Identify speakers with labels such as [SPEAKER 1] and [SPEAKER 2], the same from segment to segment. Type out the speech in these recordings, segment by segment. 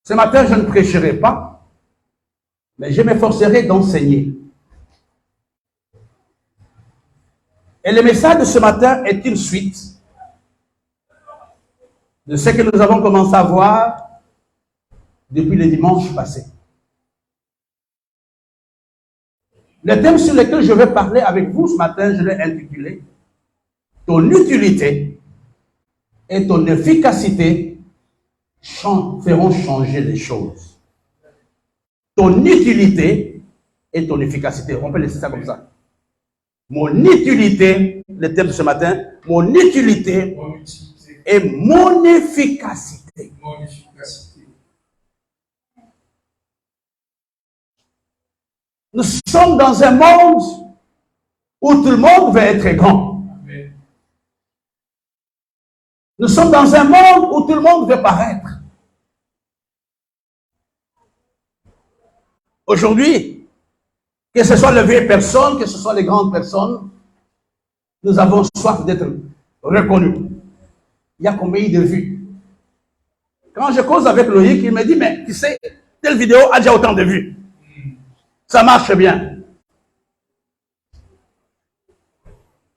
[SPEAKER 1] Ce matin, je ne prêcherai pas, mais je m'efforcerai d'enseigner. Et le message de ce matin est une suite de ce que nous avons commencé à voir depuis le dimanche passé. Le thème sur lequel je vais parler avec vous ce matin, je l'ai intitulé « Ton utilité et ton efficacité feront changer les choses. » Ton utilité et ton efficacité. On peut laisser ça comme ça. Mon utilité, le thème de ce matin, mon utilité et mon efficacité. Nous sommes dans un monde où tout le monde veut être grand. Amen. Nous sommes dans un monde où tout le monde veut paraître. Aujourd'hui, que ce soit les vieilles personnes, que ce soit les grandes personnes, nous avons soif d'être reconnus. Il y a combien de vues? Quand je cause avec Loïc, il me dit, mais tu sais, telle vidéo a déjà autant de vues. Ça marche bien.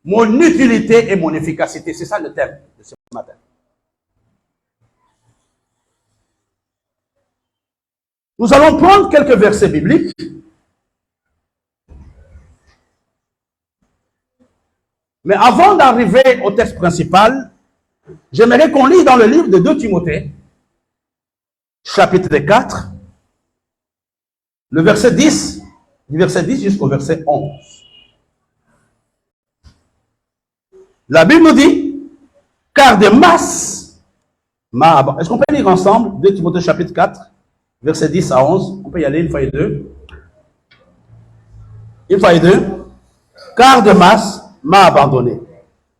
[SPEAKER 1] Mon utilité et mon efficacité, c'est ça le thème de ce matin. Nous allons prendre quelques versets bibliques. Mais avant d'arriver au texte principal, j'aimerais qu'on lise dans le livre de 2 Timothée, chapitre 4, le verset 10, du verset 10 jusqu'au verset 11. La Bible nous dit, car de masse m'a abandonné. Est-ce qu'on peut lire ensemble 2 Timothée chapitre 4, verset 10 à 11? On peut y aller une fois et deux. Une fois et deux. Car de masse m'a abandonné.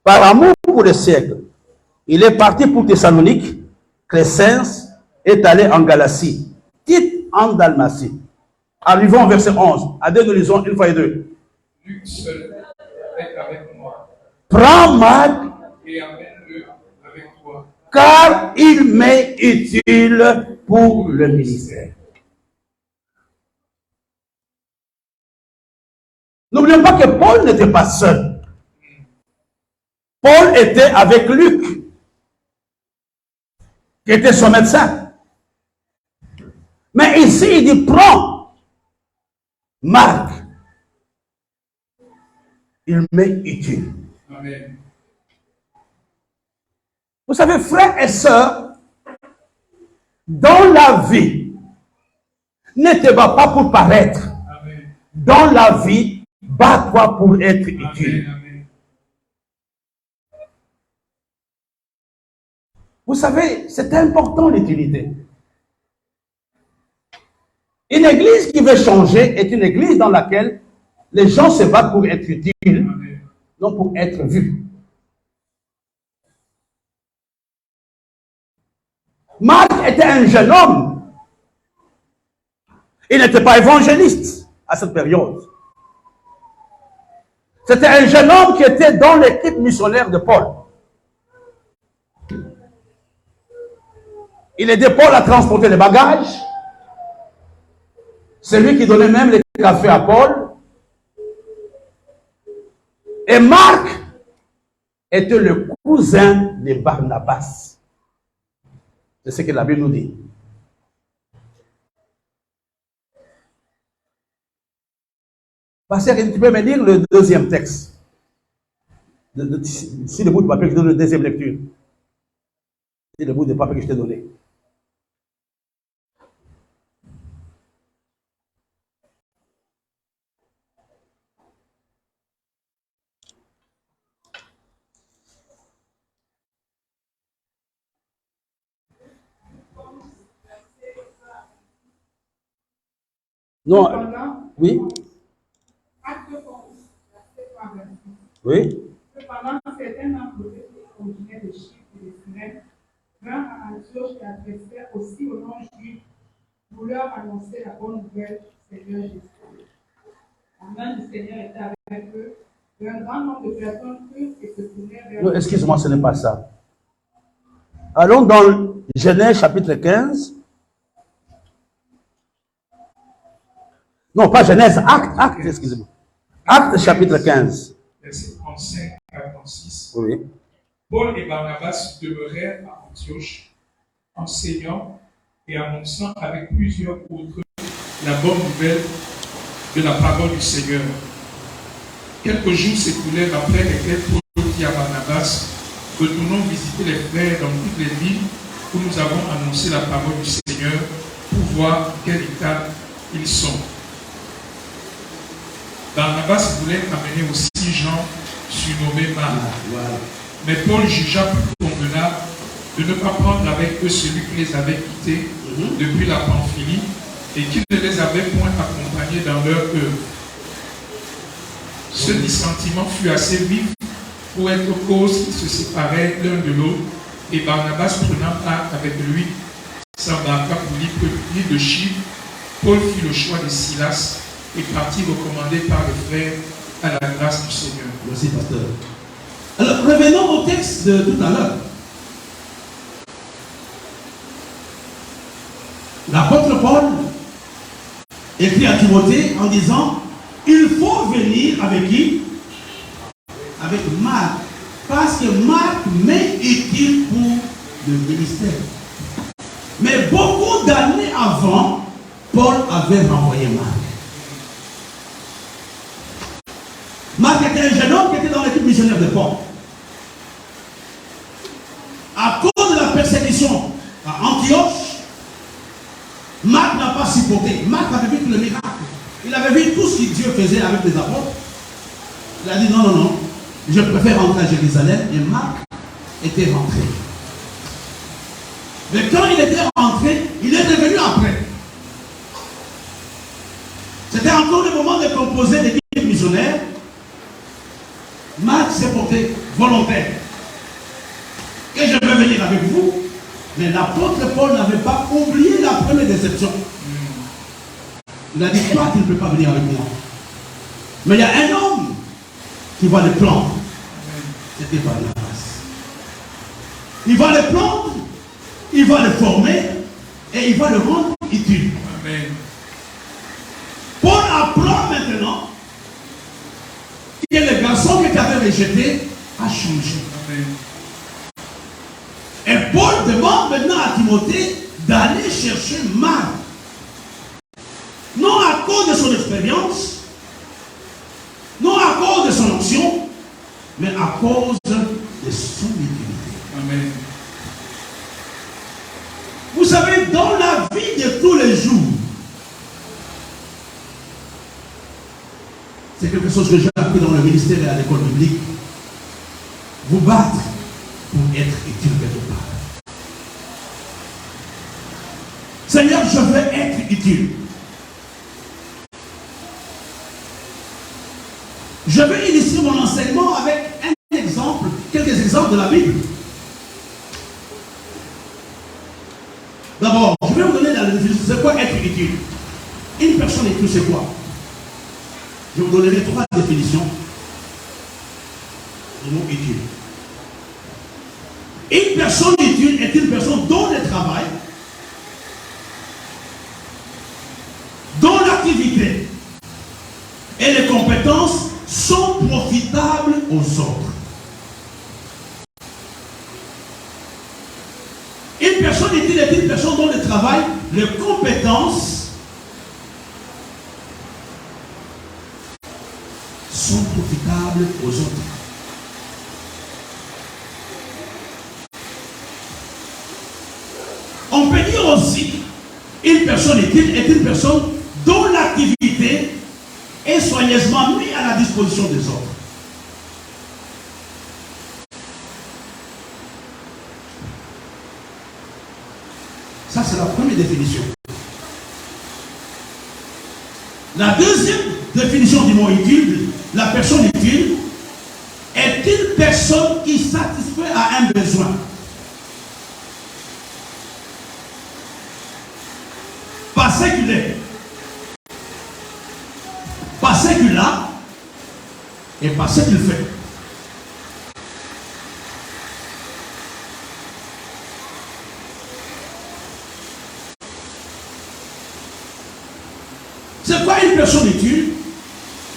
[SPEAKER 1] Par amour pour le siècle, il est parti pour Thessalonique, Crescens est allé en Galatie, Tite en Dalmatie. Arrivons au verset 11. À deux, nous lisons une fois et deux.
[SPEAKER 2] Luc seul est avec moi.
[SPEAKER 1] Prends Marc
[SPEAKER 2] Et amène-le avec toi.
[SPEAKER 1] Car il m'est utile pour le ministère. N'oublions pas que Paul n'était pas seul. Paul était avec Luc, qui était son médecin. Mais ici, il dit, prends Marc. Il m'est utile.
[SPEAKER 2] Amen.
[SPEAKER 1] Vous savez, frères et sœurs, dans la vie, ne te bats pas pour paraître.
[SPEAKER 2] Amen.
[SPEAKER 1] Dans la vie, bats-toi pour être utile.
[SPEAKER 2] Amen. Amen.
[SPEAKER 1] Vous savez, c'est important l'utilité. Une église qui veut changer est une église dans laquelle les gens se battent pour être utiles,
[SPEAKER 2] Amen.
[SPEAKER 1] non pour être vus. Marc était un jeune homme. Il n'était pas évangéliste à cette période. C'était un jeune homme qui était dans l'équipe missionnaire de Paul. Il aidait Paul à transporter les bagages. C'est lui qui donnait même les cafés à Paul. Et Marc était le cousin de Barnabas. C'est ce que la Bible nous dit. Pasteur, tu peux me lire le deuxième texte? Si le bout de papier que je te donne, la deuxième lecture. C'est le bout de papier que je t'ai donné. Non. Oui. Oui.
[SPEAKER 3] Cependant, certains employaient originaires de Chypre et de Cyrène vinrent à Antioche et adressèrent aussi aux non-juifs pour leur annoncer la bonne nouvelle du Seigneur Jésus. La main du Seigneur était avec eux, et un grand nombre de personnes crurent et se tournèrent vers eux.
[SPEAKER 1] Non, excuse-moi, ce n'est pas ça. Allons dans Genèse chapitre 15. Non, pas Genèse, Acte, excusez-moi. Acte chapitre 15.
[SPEAKER 2] Verset 35 à 36.
[SPEAKER 1] Oui.
[SPEAKER 2] Paul et Barnabas demeurèrent à Antioche, enseignant et annonçant avec plusieurs autres la bonne nouvelle de la parole du Seigneur. Quelques jours s'écoulèrent après lesquels Paul dit à Barnabas: retournons visiter les frères dans toutes les villes où nous avons annoncé la parole du Seigneur pour voir quel état ils sont. Barnabas voulait amener aussi Jean, surnommé Marc. Mais Paul jugea plus convenable de ne pas prendre avec eux celui qui les avait quittés depuis la Pamphylie et qui ne les avait point accompagnés dans leur œuvre. Ce dissentiment fut assez vif pour être cause qu'ils se séparaient l'un de l'autre, et Barnabas prenant part avec lui s'embarqua pour l'île de Chypre. Paul fit le choix de Silas et partit recommandé par les frères à la grâce du Seigneur.
[SPEAKER 4] Merci, pasteur. Alors, revenons au texte de tout à l'heure. L'apôtre Paul écrit à Timothée en disant: il faut venir avec qui? Avec Marc. Parce que Marc m'est utile pour le ministère. Mais beaucoup d'années avant, Paul avait renvoyé Marc. Marc était un jeune homme qui était dans l'équipe missionnaire de Paul. À cause de la persécution à Antioche, Marc n'a pas supporté. Marc avait vu tout le miracle. Il avait vu tout ce que Dieu faisait avec les apôtres. Il a dit non, non, non, je préfère rentrer à Jérusalem. Et Marc était rentré. Mais quand il était rentré, il est revenu après. C'était encore le moment de composer l'équipe missionnaire. Marc s'est porté volontaire. Et je vais venir avec vous. Mais l'apôtre Paul n'avait pas oublié la première déception. Il a dit: toi, tu ne peux pas venir avec moi. Mais il y a un homme qui va le prendre. C'était Barnabas. Il va le prendre, il va le former et il va le rendre utile.
[SPEAKER 2] Amen.
[SPEAKER 4] Paul apprend maintenant que le garçon que tu avais rejeté a changé.
[SPEAKER 2] Amen.
[SPEAKER 4] Et Paul demande maintenant à Timothée d'aller chercher Marc. Non à cause de son expérience, non à cause de son onction, mais à cause de son utilité.
[SPEAKER 2] Amen.
[SPEAKER 4] Vous savez, dans la vie de tous les jours, c'est quelque chose que j'ai appris dans le ministère et à l'école biblique. Vous battre pour être utile quelque part. Seigneur, je veux être utile. Je vais initier mon enseignement avec un exemple, quelques exemples de la Bible. D'abord, je vais vous donner la définition. C'est quoi être utile? Une personne utile, c'est quoi? Je vous donnerai 3 définitions du mot utile. Une personne utile est une personne dont le travail, dont l'activité et les compétences sont profitables aux autres. Une personne utile est une personne dont le travail, les compétences sont profitables aux autres. On peut dire aussi, une personne utile est une personne dont l'activité est soigneusement mise à la disposition des autres. Ça, c'est la première définition. La deuxième définition du mot utile, la personne utile est une personne qui satisfait à un besoin. Pas séculaire. Pas sécular et pas ce qu'il fait. C'est quoi une personne utile?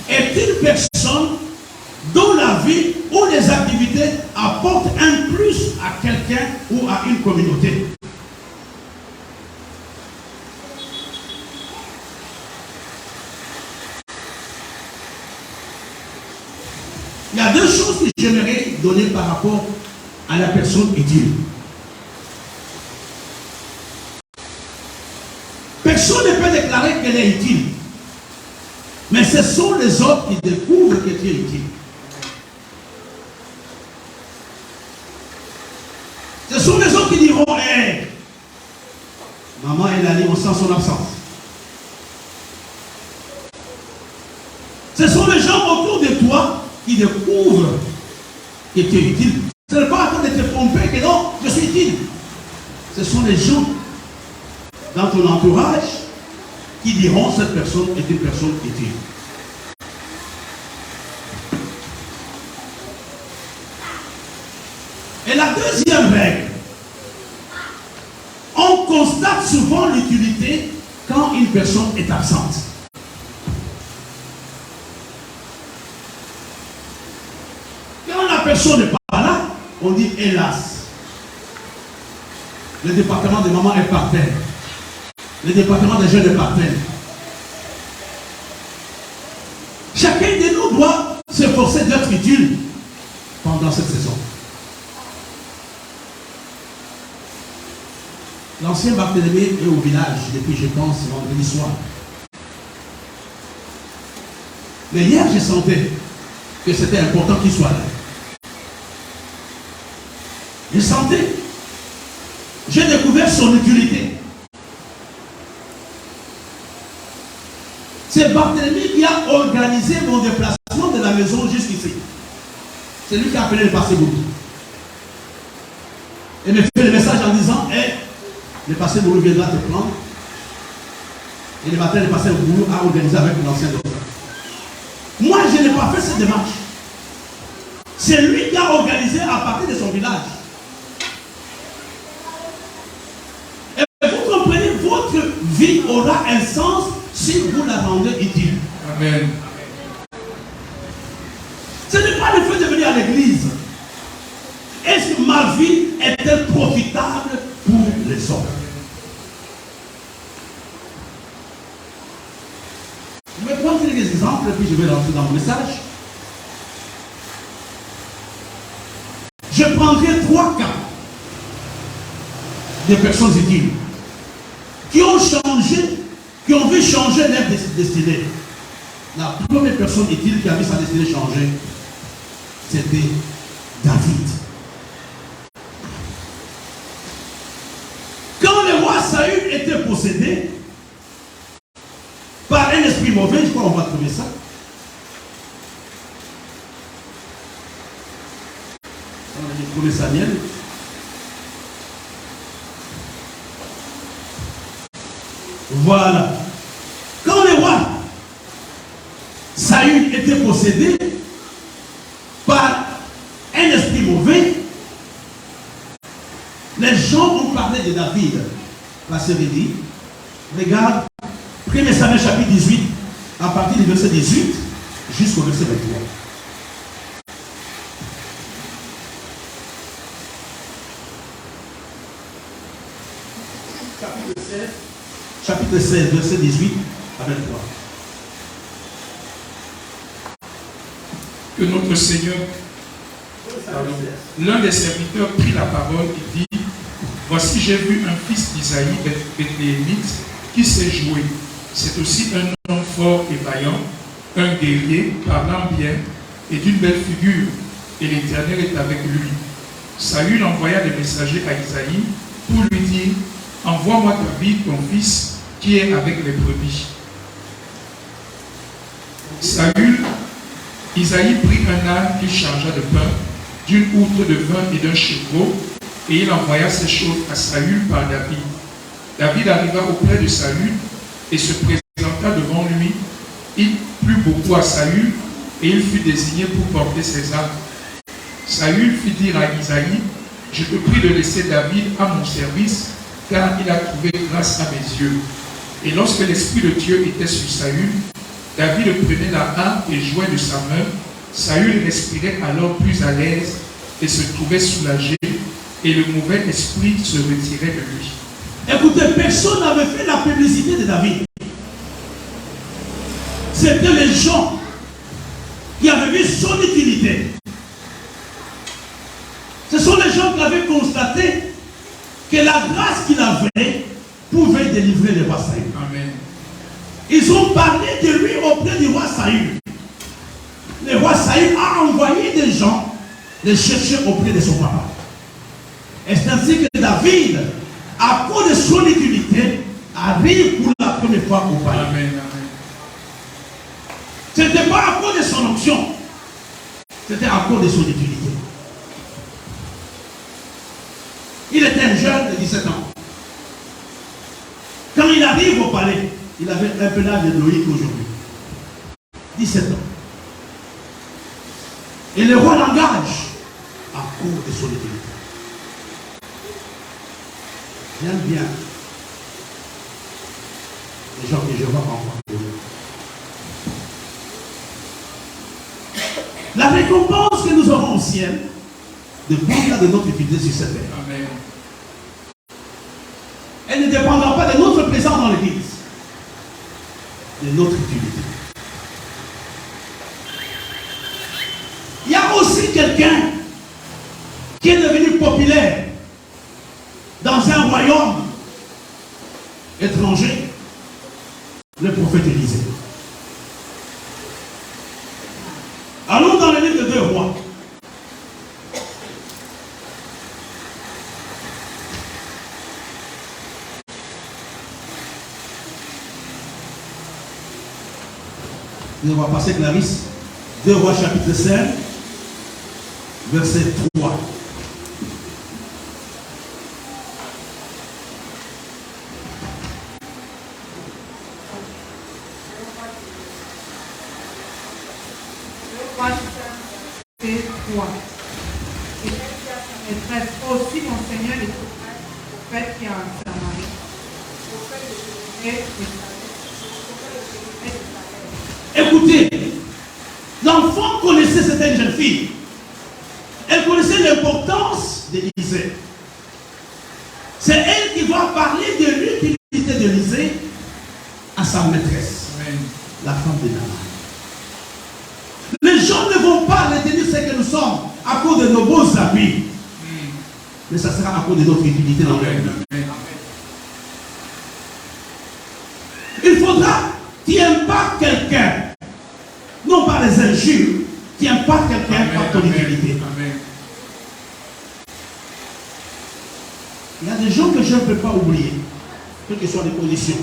[SPEAKER 4] Est une personne dont la vie ou les activités apportent un plus à quelqu'un ou à une communauté. Il y a deux choses que j'aimerais donner par rapport à la personne utile. Personne ne peut déclarer qu'elle est utile. Mais ce sont les autres qui découvrent que tu es utile. Ce sont les autres qui diront, hey, maman et Lali, on sent son absence. Ce sont les gens autour de toi qui découvrent que tu es utile. Ce n'est pas à toi de te tromper que non, je suis utile. Ce sont les gens dans ton entourage qui diront cette personne est une personne utile. Et la deuxième règle, on constate souvent l'utilité quand une personne est absente. Quand la personne n'est pas là, on dit hélas. Le département de maman est par terre. Le département des jeunes est par terre. Chacun de nous doit s'efforcer d'être utile pendant cette saison. L'ancien Barthélemy est au village depuis, je pense, vendredi soir. Mais hier, je sentais que c'était important qu'il soit là. Je sentais. J'ai découvert son utilité. C'est Barthélemy qui a organisé mon déplacement de la maison jusqu'ici. C'est lui qui a appelé le pasteur Boulou. Et me fait le message en disant, hey, le pasteur Boulou viendra te prendre. Et le matin, le pasteur Boulou a organisé avec l'ancien docteur. Moi, je n'ai pas fait cette démarche. C'est lui qui a organisé à partir de son village. Et vous comprenez, votre vie aura un sens si vous la rendez utile.
[SPEAKER 2] Amen.
[SPEAKER 4] Ce n'est pas le fait de venir à l'église. Est-ce que ma vie est-elle profitable pour les autres? Je vais prendre quelques exemples et puis je vais rentrer dans mon message. Je prendrai 3 cas de personnes utiles qui ont changé, qui ont vu changer leur destinée. La première personne utile qui a vu sa destinée changer, c'était David. Quand le roi Saül était possédé par un esprit mauvais, je crois qu'on va trouver ça. On va trouver Samuel. Voilà. Quand le roi Saül était possédé par un esprit mauvais, les gens ont parlé de David. La série dit, regarde, 1 Samuel chapitre 18, à partir du verset 18 jusqu'au verset 23. Chapitre 16, verset 18 à 23.
[SPEAKER 2] Que notre Seigneur, l'un des serviteurs prit la parole et dit, voici j'ai vu un fils d'Isaïe, Bethléemite, qui s'est joué. C'est aussi un homme fort et vaillant, un guerrier, parlant bien et d'une belle figure, et l'Éternel est avec lui. Saül envoya des messagers à Isaïe pour lui dire, envoie-moi David, ton fils, qui est avec les brebis. Isaïe prit un âne qu'il chargea de pain, d'une outre de vin et d'un chevreau, et il envoya ces choses à Saül par David. David arriva auprès de Saül et se présenta devant lui. Il plut beaucoup à Saül et il fut désigné pour porter ses armes. Saül fit dire à Isaïe, je te prie de laisser David à mon service, car il a trouvé grâce à mes yeux. Et lorsque l'Esprit de Dieu était sur Saül, David prenait la harpe et jouait de sa main. Saül respirait alors plus à l'aise et se trouvait soulagé, et le mauvais esprit se retirait de lui.
[SPEAKER 4] Écoutez, personne n'avait fait la publicité de David. C'était les gens qui avaient vu son utilité. Ce sont les gens qui avaient constaté que la grâce qu'il avait pouvait délivrer le roi Saül.
[SPEAKER 2] Amen.
[SPEAKER 4] Ils ont parlé de lui auprès du roi Saül. Le roi Saül a envoyé des gens les chercher auprès de son papa. Et c'est ainsi que David, à cause de son utilité, arrive pour la première fois au palais.
[SPEAKER 2] Amen. Amen.
[SPEAKER 4] Ce n'était pas à cause de son onction, c'était à cause de son utilité. Il était un jeune de 17 ans. Quand il arrive au palais, il avait un peu l'âge de Loïc aujourd'hui. 17 ans. Et le roi l'engage à cause de son utilité. J'aime bien les gens que je vois en la récompense que nous aurons au ciel dépendra de notre utilité sur cette terre.
[SPEAKER 2] Amen.
[SPEAKER 4] Elle ne dépendra pas de notre présence dans l'église, de notre utilité. Il y a aussi quelqu'un qui est devenu populaire dans un royaume étranger, le prophète Élisée. Allons dans le livre de 2 Rois. On va passer Clarisse. 2 Rois chapitre 5, verset 3.
[SPEAKER 3] Et elle dit à sa maîtresse, aussi mon Seigneur est prophète qui est en Samarie.
[SPEAKER 4] Écoutez, l'enfant connaissait cette jeune fille. Elle connaissait l'importance d'Élisée. C'est elle qui doit parler de l'utilité d'Élisée à sa maîtresse,
[SPEAKER 2] Amen.
[SPEAKER 4] la femme de Naaman. Les gens ne vont pas retenir ce que nous sommes à cause de nos beaux habits, mais ça sera à cause de notre utilité dans le monde.
[SPEAKER 2] Amen.
[SPEAKER 4] Il faudra qu'il impacte quelqu'un, non par les injures, qui impacte quelqu'un par ton utilité.
[SPEAKER 2] Amen.
[SPEAKER 4] Il y a des gens que je ne peux pas oublier, quelles que soient les conditions.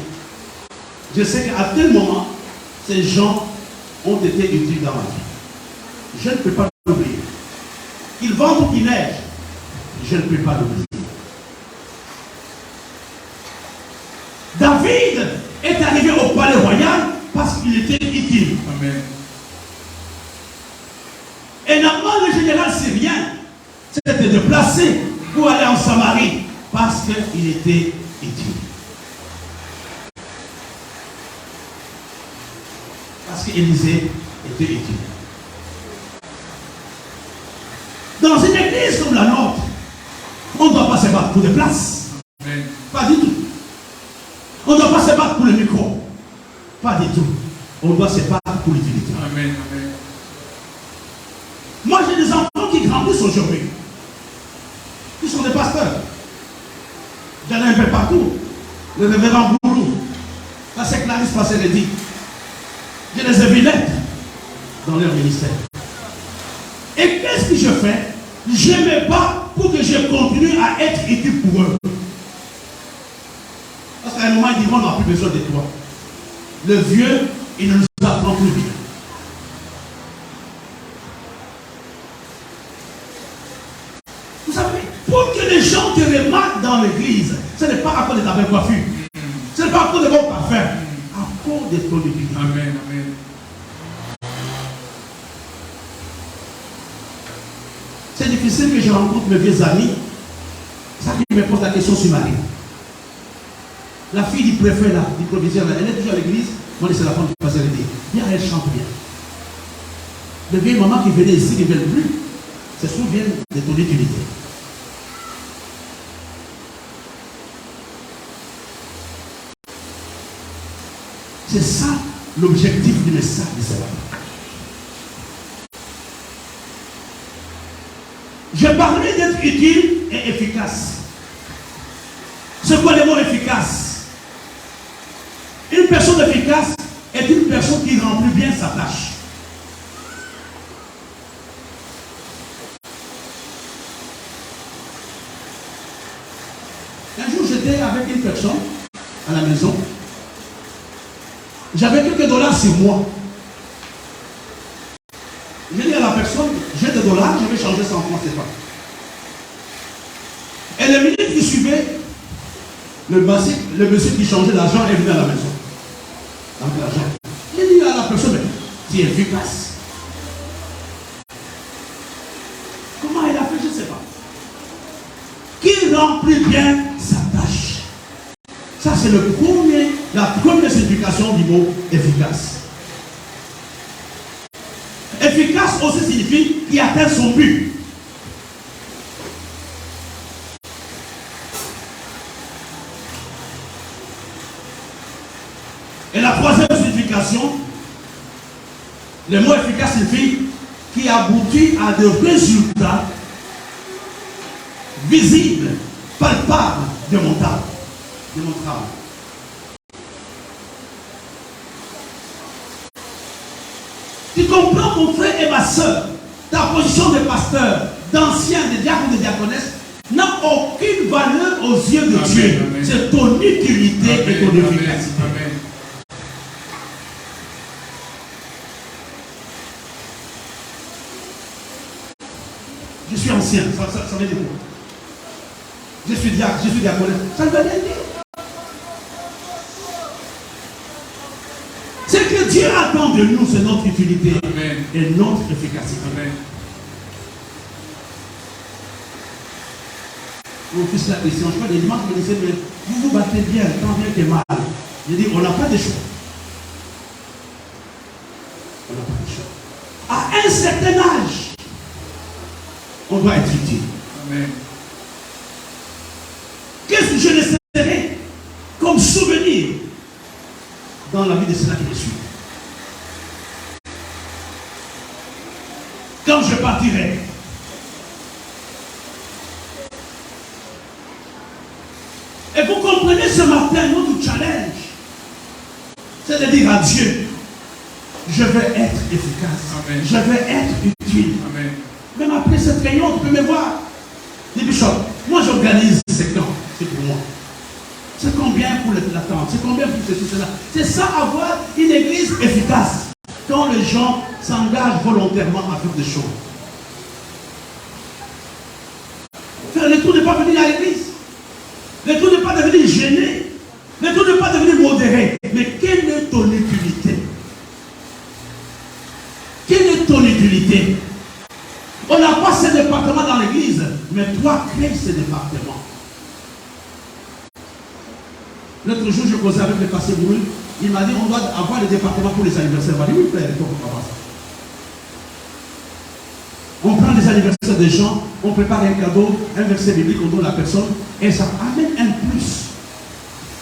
[SPEAKER 4] Je sais qu'à tel moment, ces gens ont été utiles dans ma vie. Je ne peux pas l'oublier. Qu'ils vendent ou qu'ils neigent, je ne peux pas l'oublier. David est arrivé au palais royal parce qu'il était utile.
[SPEAKER 2] Amen.
[SPEAKER 4] Et Naaman, le général syrien, s'était déplacé pour aller en Samarie parce qu'il était utile. Parce qu'Élisée était utile. Dans une église comme la nôtre, on ne doit pas se battre pour des places.
[SPEAKER 2] Amen.
[SPEAKER 4] Pas du tout. On ne doit pas se battre pour le micro. Pas du tout. On doit se battre pour l'utilité.
[SPEAKER 2] Amen. Amen.
[SPEAKER 4] Moi, j'ai des enfants qui grandissent aujourd'hui. Ils sont des pasteurs. J'en ai un peu partout. Le révérend Boulou. Ça, c'est Clarisse Passeredi. Je les ai vus naître dans leur ministère. Et qu'est-ce que je fais? Je me bats pour que je continue à être utile pour eux. Parce qu'à un moment, ils diront, on n'a plus besoin de toi. Le vieux, il ne nous apprend plus bien. Vous savez, pour que les gens te remarquent dans l'église, ce n'est pas à cause de ta belle coiffure. Ce n'est pas à cause de mon parfum. À cause de ton utilité.
[SPEAKER 2] Amen. Amen.
[SPEAKER 4] C'est difficile que je rencontre mes vieux amis. Ça qui me pose la question sur ma vie. La fille du préfet là, du proviseur là, elle est toujours à l'église. Moi, c'est la femme du pasteur. Elle dit, bien, elle chante bien. Les vieilles mamans qui venaient ici, qui ne viennent plus, se souviennent de ton utilité. C'est ça l'objectif du message de cela. J'ai parlé d'être utile et efficace. C'est quoi le mot efficace? Une personne efficace est une personne qui remplit bien sa tâche. Un jour, j'étais avec une personne à la maison. J'avais quelques dollars sur moi. J'ai dit à la personne, j'ai des dollars, je vais changer ça en francs CFA. Et les minutes qui suivaient, le monsieur qui changeait l'argent est venu à la maison. Avec l'argent. J'ai dit à la personne, mais tu es efficace. Comment il a fait, je ne sais pas. Qui remplit bien sa tâche. Ça, c'est la première signification du mot efficace. Efficace aussi signifie qu'il atteint son but. Et la troisième signification, le mot efficace signifie qui aboutit à des résultats visibles, palpables, démontrables. Tu comprends, mon frère et ma soeur, ta position de pasteur, d'ancien, de diacre ou de diaconesse n'a aucune valeur aux yeux de Dieu. C'est ton utilité et ton efficacité. Amen. Je suis ancien, ça veut dire quoi? Je suis diacre, je suis diaconesse. Ça ne veut rien dire. Ce que Dieu attend de nous, c'est notre utilité. Amen. Et notre efficacité. Amen. Mon fils là, ici, je crois que les dimanches me disaient, mais vous vous battez bien, tant bien que mal. Je dis, on n'a pas de choix. On n'a pas de choix. À un certain âge, on doit être utile. Amen. Qu'est-ce que je laisserai comme souvenir dans la vie de ceux qui me suivent? Quand je partirai, et vous comprenez ce matin notre challenge, c'est de dire à Dieu, je vais être efficace. Amen. Je vais être utile. Amen. Même après cette réunion, tu peux me voir. Dis Bishop, moi j'organise ces camps, c'est pour moi. C'est combien pour l'attente? C'est combien pour ceci, cela? C'est ça, avoir une église efficace. Quand les gens s'engagent volontairement à faire des choses. Le tout n'est pas venir à l'église. Le tout n'est pas devenir gêné. Le tout n'est pas devenir modéré. Mais quelle est ton utilité? Quelle est ton utilité? On n'a pas ce département dans l'église, mais toi crée ce département. L'autre jour, je causais avec le pasteur Bourou. Il m'a dit on doit avoir le département pour les anniversaires. Il m'a dit oui, frère, il faut qu'on fasse ça. On prend les anniversaires des gens, on prépare un cadeau, un verset biblique, on donne à la personne, et ça amène un plus.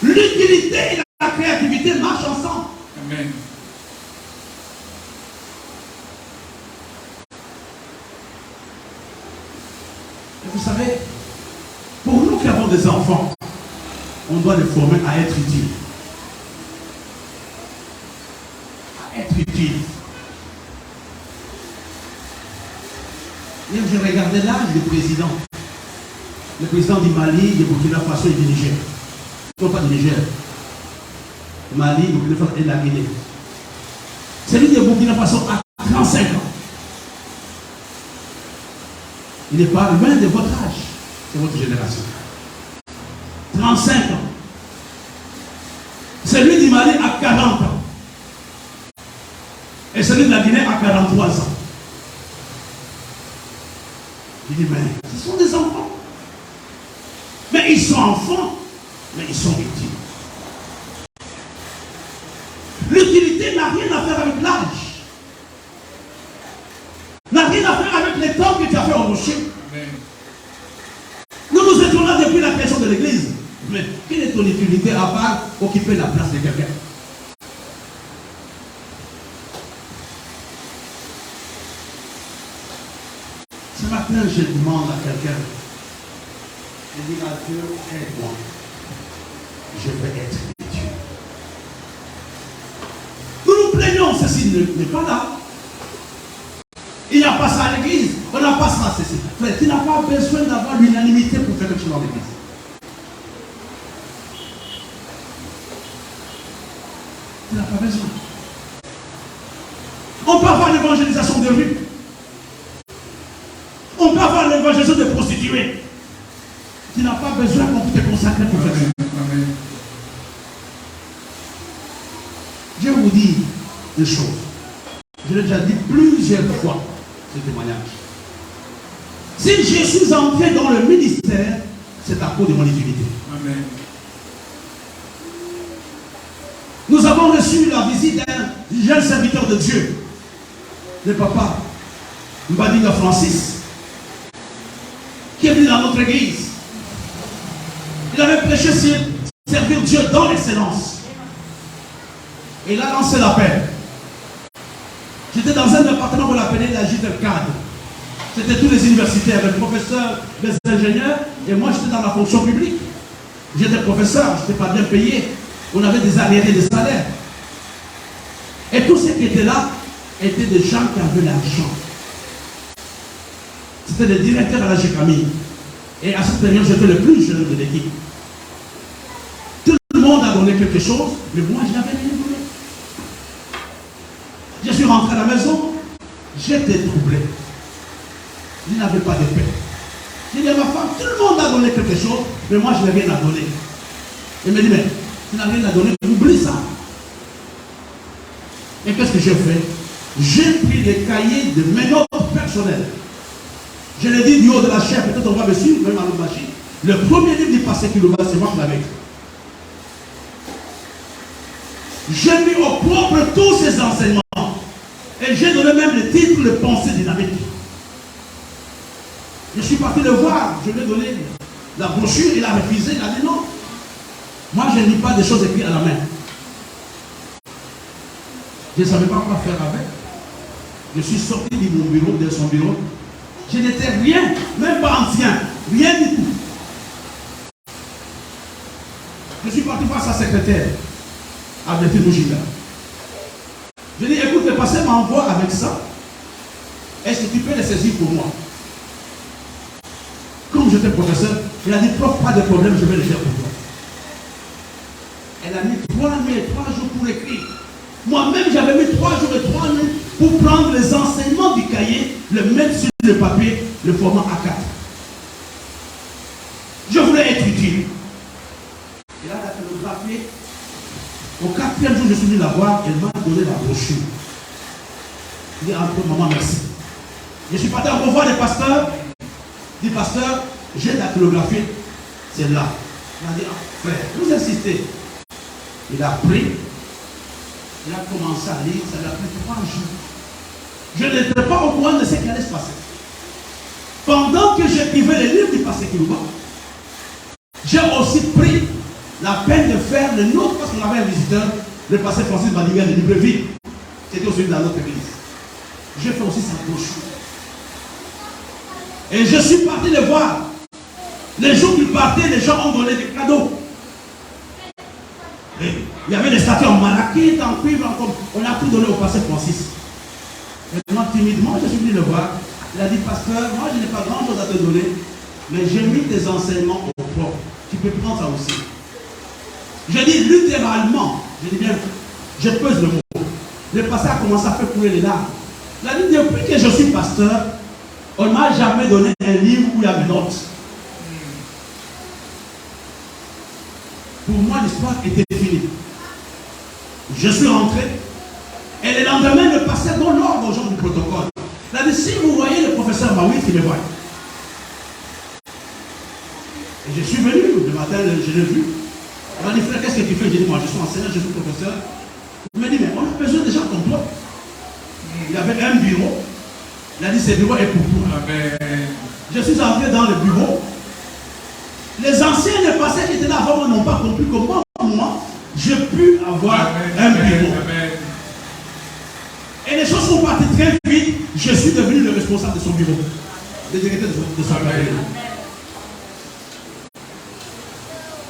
[SPEAKER 4] L'utilité et la créativité marchent ensemble. Amen. Et vous savez, pour nous qui avons des enfants, on doit les former à être utiles. À être utiles. Hier, je regardais l'âge du président. Le président du Mali, du Burkina Faso et du Niger. Non, pas du Niger. Mali, Burkina Faso et la Guinée. Celui de Burkina Faso a 35 ans. Il n'est pas loin de votre âge. C'est votre génération. 35 ans. Celui du Mali a 40 ans. Et celui de la Guinée a 43 ans. Il dit, mais ce sont des enfants. Mais ils sont enfants, mais ils sont utiles. L'utilité n'a rien à faire avec l'âge. N'a rien à faire avec les temps que tu as fait au rocher. Nous étions là depuis la création de l'église. Mais quelle est ton utilité à part occuper la place de quelqu'un? Ce matin, je demande à quelqu'un, je dis à Dieu, aide-moi. Je veux être Dieu. Nous nous plaignons, ceci n'est pas là. Il n'y a pas ça à l'église. On n'a pas ça, ceci. Frère, tu n'as pas besoin d'avoir l'unanimité pour faire quelque chose dans l'église. Tu n'as pas besoin. On peut avoir l'évangélisation de rue. On peut avoir l'évangélisation de prostituées. Tu n'as pas besoin qu'on te consacre pour faire ça. Je vous dis des choses. Je l'ai déjà dit plusieurs fois, ce témoignage. Si je suis entré dans le ministère, c'est à cause de mon utilité. Amen. Nous avons reçu la visite d'un jeune serviteur de Dieu, le papa Mbadinga Francis, qui est venu dans notre église. Il avait prêché sur servir Dieu dans l'excellence. Et il a lancé l'appel. J'étais dans un département qu'on appelait la cadre. C'était tous les universitaires, les professeurs, les ingénieurs, et moi j'étais dans la fonction publique. J'étais professeur, je n'étais pas bien payé. On avait des arriérés de salaire. Et tous ceux qui étaient là étaient des gens qui avaient l'argent. C'était le directeur à la GCAMI. Et à cette période, j'étais le plus jeune de l'équipe. Tout le monde a donné quelque chose, mais moi je n'avais rien donné. Je suis rentré à la maison, j'étais troublé. Je n'avais pas de paix. J'ai dit à ma femme, tout le monde a donné quelque chose, mais moi je n'ai rien à donner. Elle me dit, mais tu n'as rien à donner, oublie ça. Et qu'est-ce que j'ai fait? J'ai pris les cahiers de mes notes personnelles. Je l'ai dit du haut de la chair, peut-être on va me suivre, même à l'autre machine. Le premier livre du passé qui le va, c'est moi qui l'avais écrit. J'ai mis au propre tous ces enseignements. Et j'ai donné même le titre de pensée dynamique. Je suis parti le voir, je lui ai donné la brochure, il a refusé, il a dit non. Moi je ne lis pas des choses écrites à la main. Je ne savais pas quoi faire avec. Je suis sorti de mon bureau, de son bureau. Je n'étais rien, même pas ancien, rien du tout. Je suis parti voir sa secrétaire, Albertine Moujinga. Je lui ai dit, écoute, le pasteur m'envoie avec ça. Est-ce que tu peux les saisir pour moi? Comme j'étais professeur, il a dit, prof, pas de problème, je vais le faire pour toi. Elle a mis 3 nuits et 3 jours pour écrire. Moi-même, j'avais mis 3 jours et 3 nuits pour prendre les enseignements du cahier, le mettre sur le papier, le format A4. Je voulais être utile. Et là, elle a photographié. Au 4e jour, je suis venu la voir, elle m'a donné la brochure. Je dis, entre maman, merci. Je suis parti en revoir les pasteurs. Je dis, pasteur, j'ai dactylographié. C'est là. Il a dit, ah, frère, vous insistez. Il a pris. Il a commencé à lire, ça lui a pris 3 jours. Je n'étais pas au courant de ce qui allait se passer. Pendant que j'écrivais les livres du passé Kilouba, j'ai aussi pris la peine de faire le nôtre, parce qu'on avait un visiteur, le pasteur Francis Badinga de Libreville. C'était aussi dans notre église. J'ai fait aussi sa brochure. Et je suis parti le voir. Les jours qu'il partait, les gens ont donné des cadeaux. Et il y avait des statues en malachite, en cuivre, on a tout donné au pasteur Francis. Et moi, timidement, je suis venu le voir. Il a dit, pasteur, moi je n'ai pas grand chose à te donner, mais j'ai mis tes enseignements au propre. Tu peux prendre ça aussi. Je dis littéralement, je dis bien, je pèse le mot. Le pasteur a commencé à faire couler les larmes. Il a dit, depuis que je suis pasteur, on ne m'a jamais donné un livre où il y a mes notes. Pour moi, l'histoire était finie. Je suis rentré. Et le lendemain, le pasteur donne l'ordre aux gens du protocole. Il a dit, si vous voyez le professeur Maouit, il me voit. Et je suis venu, le matin, je l'ai vu. Il m'a dit, frère, qu'est-ce que tu fais? J'ai dit, moi, je suis enseignant, je suis professeur. Il m'a dit, mais on a besoin de gens comme toi. Il y avait un bureau. Il a dit, ce bureau est pour toi.
[SPEAKER 2] Amen.
[SPEAKER 4] Je suis entré dans le bureau. Les anciens des pasteurs qui étaient là avant moi n'ont pas compris comment moi, j'ai pu avoir un bureau.
[SPEAKER 2] Amen.
[SPEAKER 4] Et les choses sont parties très vite. Je suis devenu le responsable de son bureau. Le directeur de son bureau.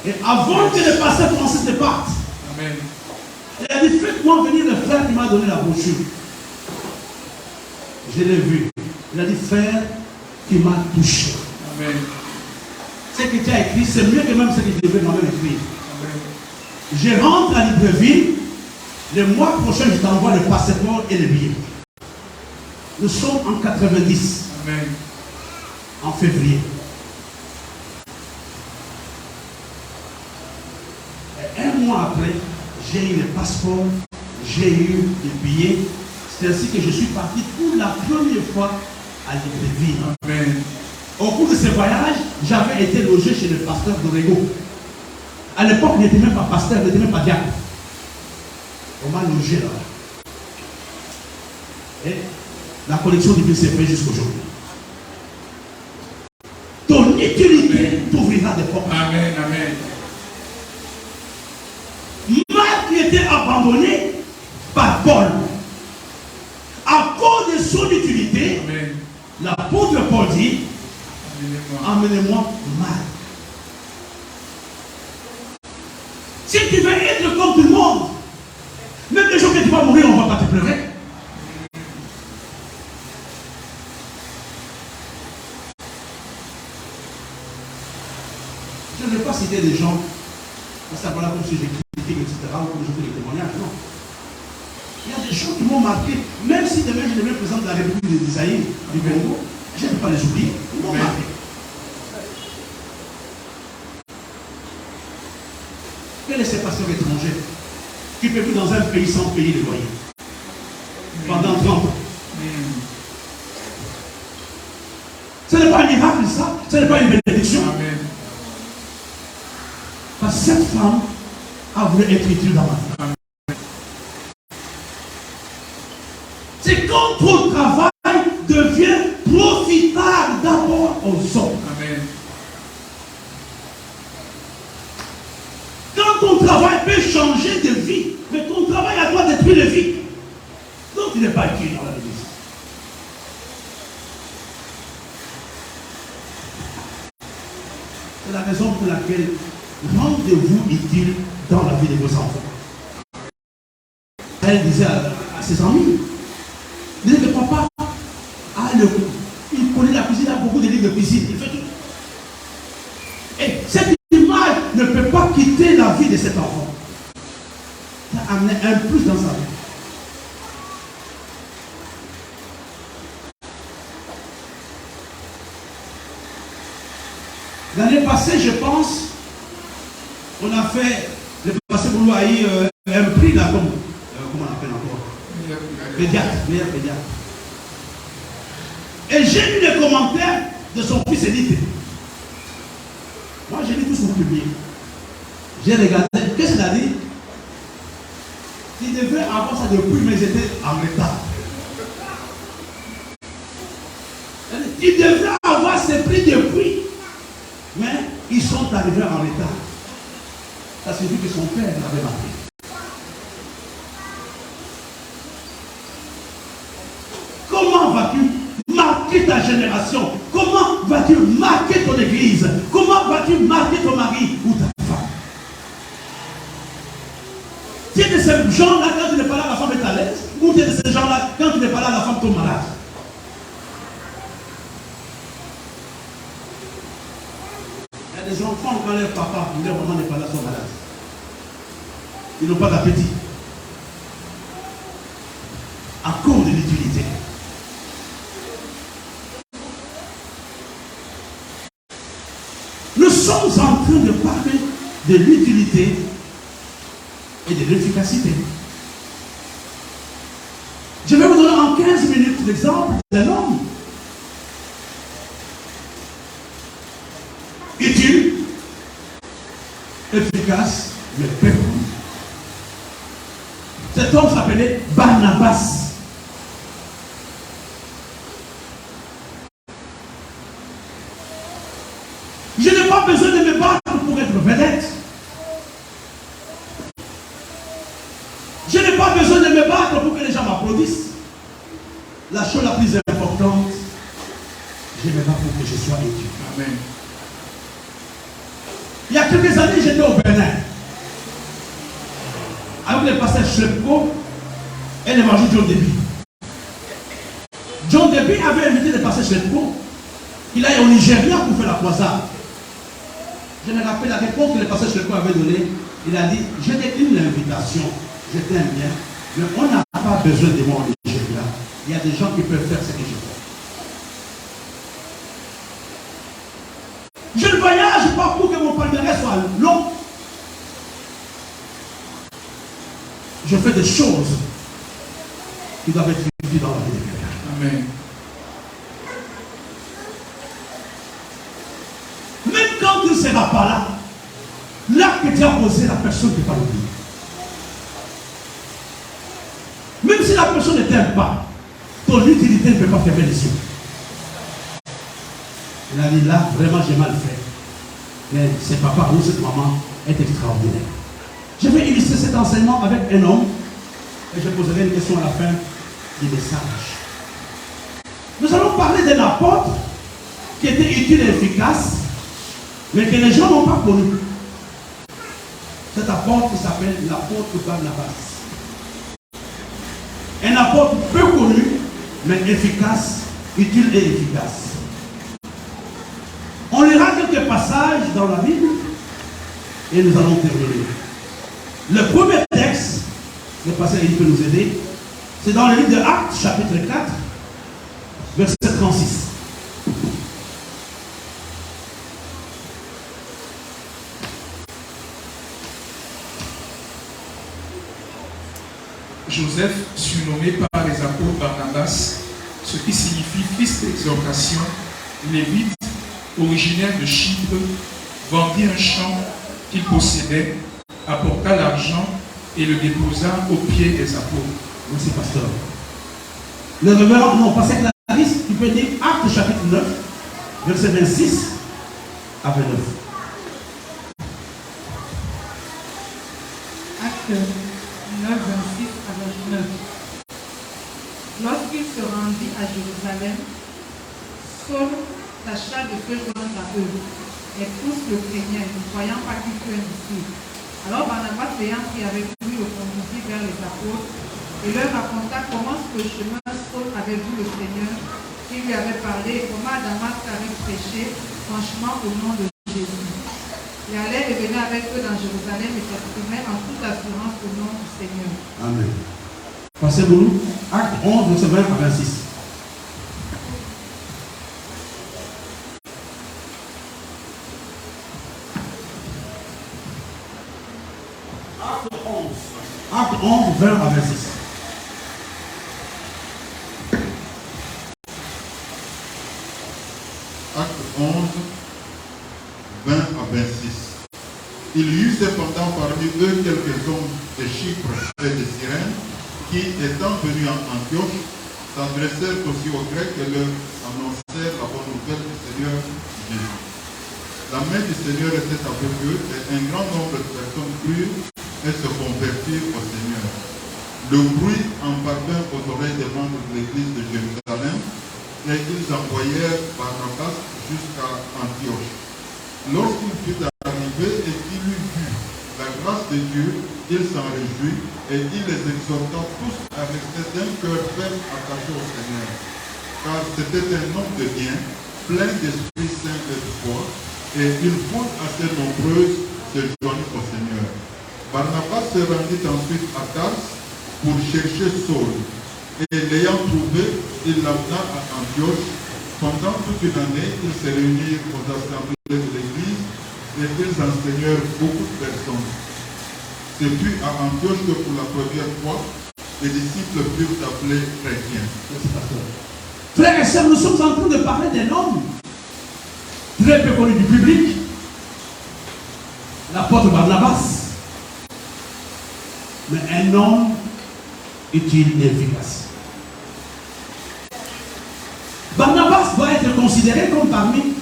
[SPEAKER 4] Et avant que le pasteur Francis ne parte,
[SPEAKER 2] Amen.
[SPEAKER 4] il a dit, faites-moi venir le frère qui m'a donné la brochure. Je l'ai vu. Il a dit, frère qui m'a touché.
[SPEAKER 2] Amen.
[SPEAKER 4] Ce que tu as écrit, c'est mieux que même ce que je devais moi-même écrire.
[SPEAKER 2] Amen.
[SPEAKER 4] Je rentre à Libreville. Le mois prochain, je t'envoie le passeport et le billet. Nous sommes en 90.
[SPEAKER 2] Amen.
[SPEAKER 4] En février. Et un mois après, j'ai eu le passeport, j'ai eu le billet. C'est ainsi que je suis parti pour la première fois à Libreville.
[SPEAKER 2] Amen.
[SPEAKER 4] Au cours de ce voyage, j'avais été logé chez le pasteur d'Orego. À l'époque, il n'était même pas pasteur, il n'était même pas diacre. On m'a logé là. Et la connexion divine s'est faite jusqu'aujourd'hui. Ton utilité t'ouvrira des portes.
[SPEAKER 2] Amen. Amen.
[SPEAKER 4] Marc était abandonné par Paul. À cause de son utilité,
[SPEAKER 2] Amen.
[SPEAKER 4] l'apôtre Paul dit, emmenez-moi Marc. Si tu veux être comme tout le monde, même les jours que tu vas mourir, on ne va pas te pleurer. Je ne vais pas citer des gens, parce que voilà comme si j'ai critiqué, etc., ou comme je fais des témoignages, non. Il y a des gens qui m'ont marqué, même si demain je devais présenter la République d'Isaïe du Congo, je ne vais pas les oublier, ils m'ont marqué. Quel est ce pasteur étranger qui peut vivre dans un pays sans payer le loyer pendant 30 ans? Ce n'est pas un miracle, ça. Ce n'est pas une bénédiction.
[SPEAKER 2] Amen.
[SPEAKER 4] Parce que cette femme a voulu être utile dans ma vie. C'est quand ton travail devient profitable d'abord aux hommes.
[SPEAKER 2] Amen.
[SPEAKER 4] Quand ton travail peut changer de vie, mais ton travail a droit détruire de vie. Donc il n'est pas utile dans la vie. C'est la raison pour laquelle rendez-vous utile dans la vie de vos enfants. Elle disait à ses amis, il disait que papa il connaît la cuisine, il a beaucoup de livres de cuisine, il fait tout. Et cette image ne peut pas quitter la vie de cet enfant. Ça a amené un plus dans sa vie. L'année passée, je pense, on a fait, le passé boulot a eu un prix là, comment on appelle encore? Pédiatre, meilleur pédiatre. Et j'ai lu les commentaires de son fils édité. Moi, j'ai lu tout ce qu'on publie. J'ai regardé, qu'est-ce qu'il a dit? Il devait avoir ça depuis, mais ils étaient en retard. Il devait avoir ce prix depuis, mais ils sont arrivés en retard. Ça signifie que son père l'avait marqué. Comment vas-tu marquer ta génération? Comment vas-tu marquer ton église? Comment vas-tu marquer ton mari ou ta femme? Tu es de ces gens-là, quand tu n'es pas là, la femme est à l'aise? Ou tu es de ces gens-là, quand tu n'es pas là, la femme tombe malade? Il y a des enfants, quand leur papa ou leur maman n'est pas là, sont malades. Ils n'ont pas d'appétit. À cause de l'utilité. Nous sommes en train de parler de l'utilité et de l'efficacité. Je vais vous donner en 15 minutes l'exemple d'un homme utile, efficace, mais peu connu. Cet Cet homme s'appelait Barnabas. Je n'ai pas besoin de me battre pour être vedette. Je n'ai pas besoin de me battre pour que les gens m'applaudissent. La chose la plus importante, je me bats pour que je sois étudié.
[SPEAKER 2] Amen.
[SPEAKER 4] Il y a quelques années, j'étais au Bénin. Avec le pasteur Schlepko et l'évangile John Deby. John Deby avait invité le pasteur Schlepko. Il aille au Nigeria pour faire la croisade. Je me rappelle la réponse que le pasteur Schlepko avait donnée. Il a dit, je décline l'invitation. Je t'aime bien, mais on n'a pas besoin de moi au Nigeria. Il y a des gens qui peuvent faire ce que je fais. Je ne voyage pas pour que mon palmarès soit long. Je fais des choses qui doivent être utiles dans la vie de quelqu'un.
[SPEAKER 2] Amen.
[SPEAKER 4] Même quand il ne sera pas là, l'acte que tu as posé, la personne ne peut pas l'oublier. Même si la personne ne t'aime pas, ton utilité ne peut pas fermer les yeux. Il a dit là, vraiment j'ai mal fait. Mais ce papa ou cette maman est extraordinaire. Je vais illustrer cet enseignement avec un homme et je poserai une question à la fin du message. Nous allons parler d'un apôtre qui était utile et efficace, mais que les gens n'ont pas connu. Cet apôtre s'appelle l'apôtre Barnabas. Un apôtre peu connu, mais efficace, utile et efficace. On lira quelques passages dans la Bible et nous allons terminer. Le premier texte, le pasteur il peut nous aider, c'est dans le livre de Actes, chapitre 4, verset 36.
[SPEAKER 2] Joseph, surnommé par les apôtres Barnabas, ce qui signifie fils d'exhortation, lévite, originaire de Chypre, vendit un champ qu'il possédait, apporta l'argent et le déposa aux pieds des apôtres.
[SPEAKER 4] Merci, pasteur. Le révérend, non, pasteur Clarisse, tu peux dire Actes chapitre 9, verset 26 à 29.
[SPEAKER 3] Acte 9, 26 à 29. Lorsqu'il se rendit à Jérusalem, Saul tâcha de se joindre à eux, et tous le craignaient, ne croyant pas qu'il fût un disciple. Alors Barnabas, ayant pris avec lui, le conduisit vers les apôtres et leur raconta comment sur le chemin Saul avait vu le Seigneur, qui lui avait parlé, et comment Damas avait prêché franchement au nom de Jésus. Il allait et venait avec eux dans Jérusalem et s'exprimait en toute assurance au nom du Seigneur.
[SPEAKER 4] Amen. Passez-vous, Acte 11, verset 20 à 26. Acte 11, 20 à 26.
[SPEAKER 5] Acte 11, 20 à 26. Il y eut cependant parmi eux quelques hommes de Chypre et de Cyrène qui, étant venus en Antioche, s'adressèrent aussi aux Grecs et leur annoncèrent la bonne nouvelle du Seigneur Jésus. La main du Seigneur était avec eux et un grand nombre de personnes crurent et se convertirent au Seigneur. Le bruit en parvint aux oreilles des membres de l'église de Jérusalem et ils envoyèrent Barnabas jusqu'à Antioche. Lorsqu'il fut arrivé et qu'il eut vu la grâce de Dieu, il s'en réjouit et il les exhorta tous à rester d'un cœur ferme attaché au Seigneur. Car c'était un homme de bien, plein d'Esprit Saint et de foi, et une foule assez nombreuse se joignit au Seigneur. Barnabas se rendit ensuite à Tars pour chercher Saul, et l'ayant trouvé, il l'amena à Antioche. Pendant toute une année, ils se réunirent aux assemblées de l'Église et ils enseignèrent beaucoup de personnes. C'est puis à Antioche que pour la première fois, les disciples furent appelés chrétiens.
[SPEAKER 4] Frères et sœurs, nous sommes en train de parler d'un homme très peu connu du public, l'apôtre Barnabas, mais un homme utile et efficace. Barnabas doit être considéré comme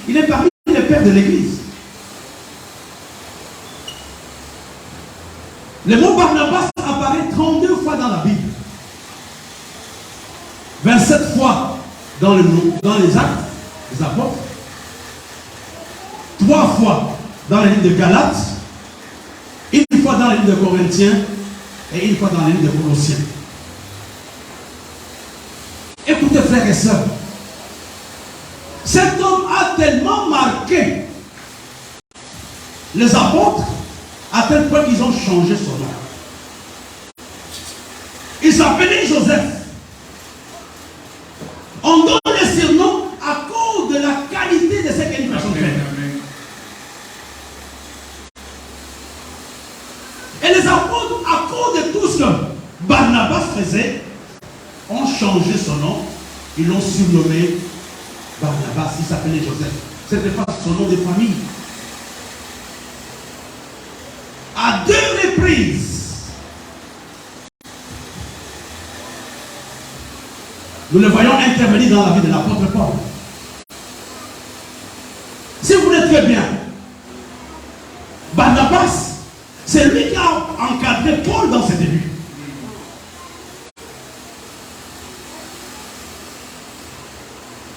[SPEAKER 4] il est parmi les pères de l'Église. Le mot Barnabas apparaît 32 fois dans la Bible. 27 fois dans les actes des apôtres. 3 fois dans le livre de Galates. Une fois dans le livre de Corinthiens. Et une fois dans le livre de Colossiens. Écoutez, frères et sœurs. Cet homme a tellement marqué les apôtres à tel point qu'ils ont changé son nom. Il s'appelait Joseph. On donne le surnom à cause de la qualité de ce qu'une personne fait. Et les apôtres, à cause de tout ce que Barnabas faisait, ont changé son nom. Ils l'ont surnommé Barnabas. Il s'appelait Joseph. Ce n'était pas son nom de famille. À 2 reprises, nous le voyons intervenir dans la vie de l'apôtre Paul. Si vous voulez très bien, Barnabas, c'est lui qui a encadré Paul dans ses débuts.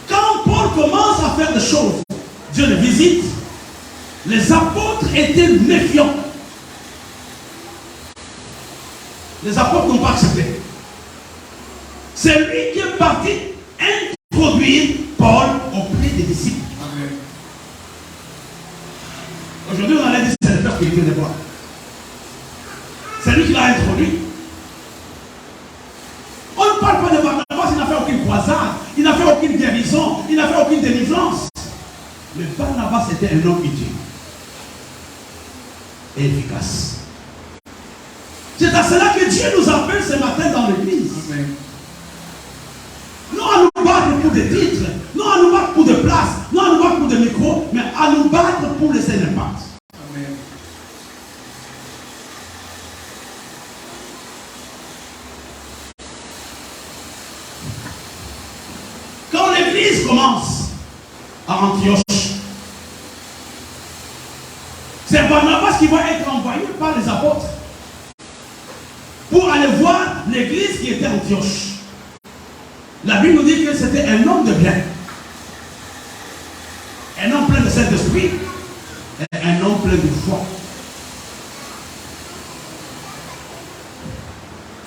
[SPEAKER 4] Quand Paul commence à faire des choses, Dieu le visite, les apôtres étaient méfiants. Les apôtres n'ont pas accepté. C'est lui qui est parti introduire Paul auprès des disciples. Aujourd'hui, on allait dire que c'est le père qui était de Paul. C'est lui qui l'a introduit. On ne parle pas de Barnabas, il n'a fait aucune croisade, il n'a fait aucune guérison, il n'a fait aucune délivrance. Mais Barnabas était un homme utile et efficace. C'est à cela que Dieu nous appelle ce matin dans l'église. Non à nous battre pour des titres, non à nous battre pour des places, non à nous battre pour des micros, mais à nous battre pour laisser l'impact.
[SPEAKER 2] Amen.
[SPEAKER 4] Quand l'église commence à Antioche, c'est Barnabas qui va être envoyé par les apôtres pour aller voir l'église qui était à Antioche. La Bible nous dit que c'était un homme de bien, un homme plein de Saint-Esprit, et un homme plein de foi.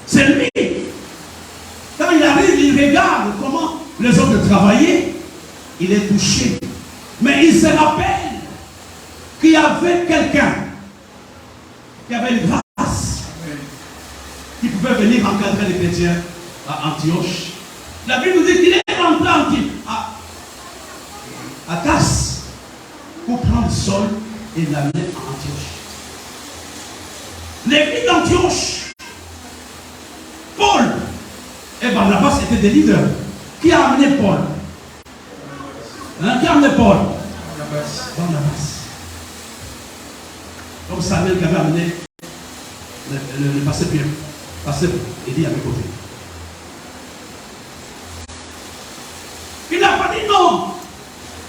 [SPEAKER 4] C'est lui, quand il arrive, il regarde comment les autres travaillaient, il est touché. Mais il se rappelle qu'il y avait quelqu'un qui avait une grâce, qui pouvait venir encadrer les chrétiens à Antioche. La Bible nous dit qu'il est rentré à Tasse pour prendre Saul et l'amener à Antioche. L'église d'Antioche, Paul et Barnabas étaient des leaders. Qui a amené Paul? Qui a amené Paul? Barnabas. Comme Samuel qui avait amené le pasteur Pierre. Pasteur Élie à mes côtés. Il n'a pas dit non.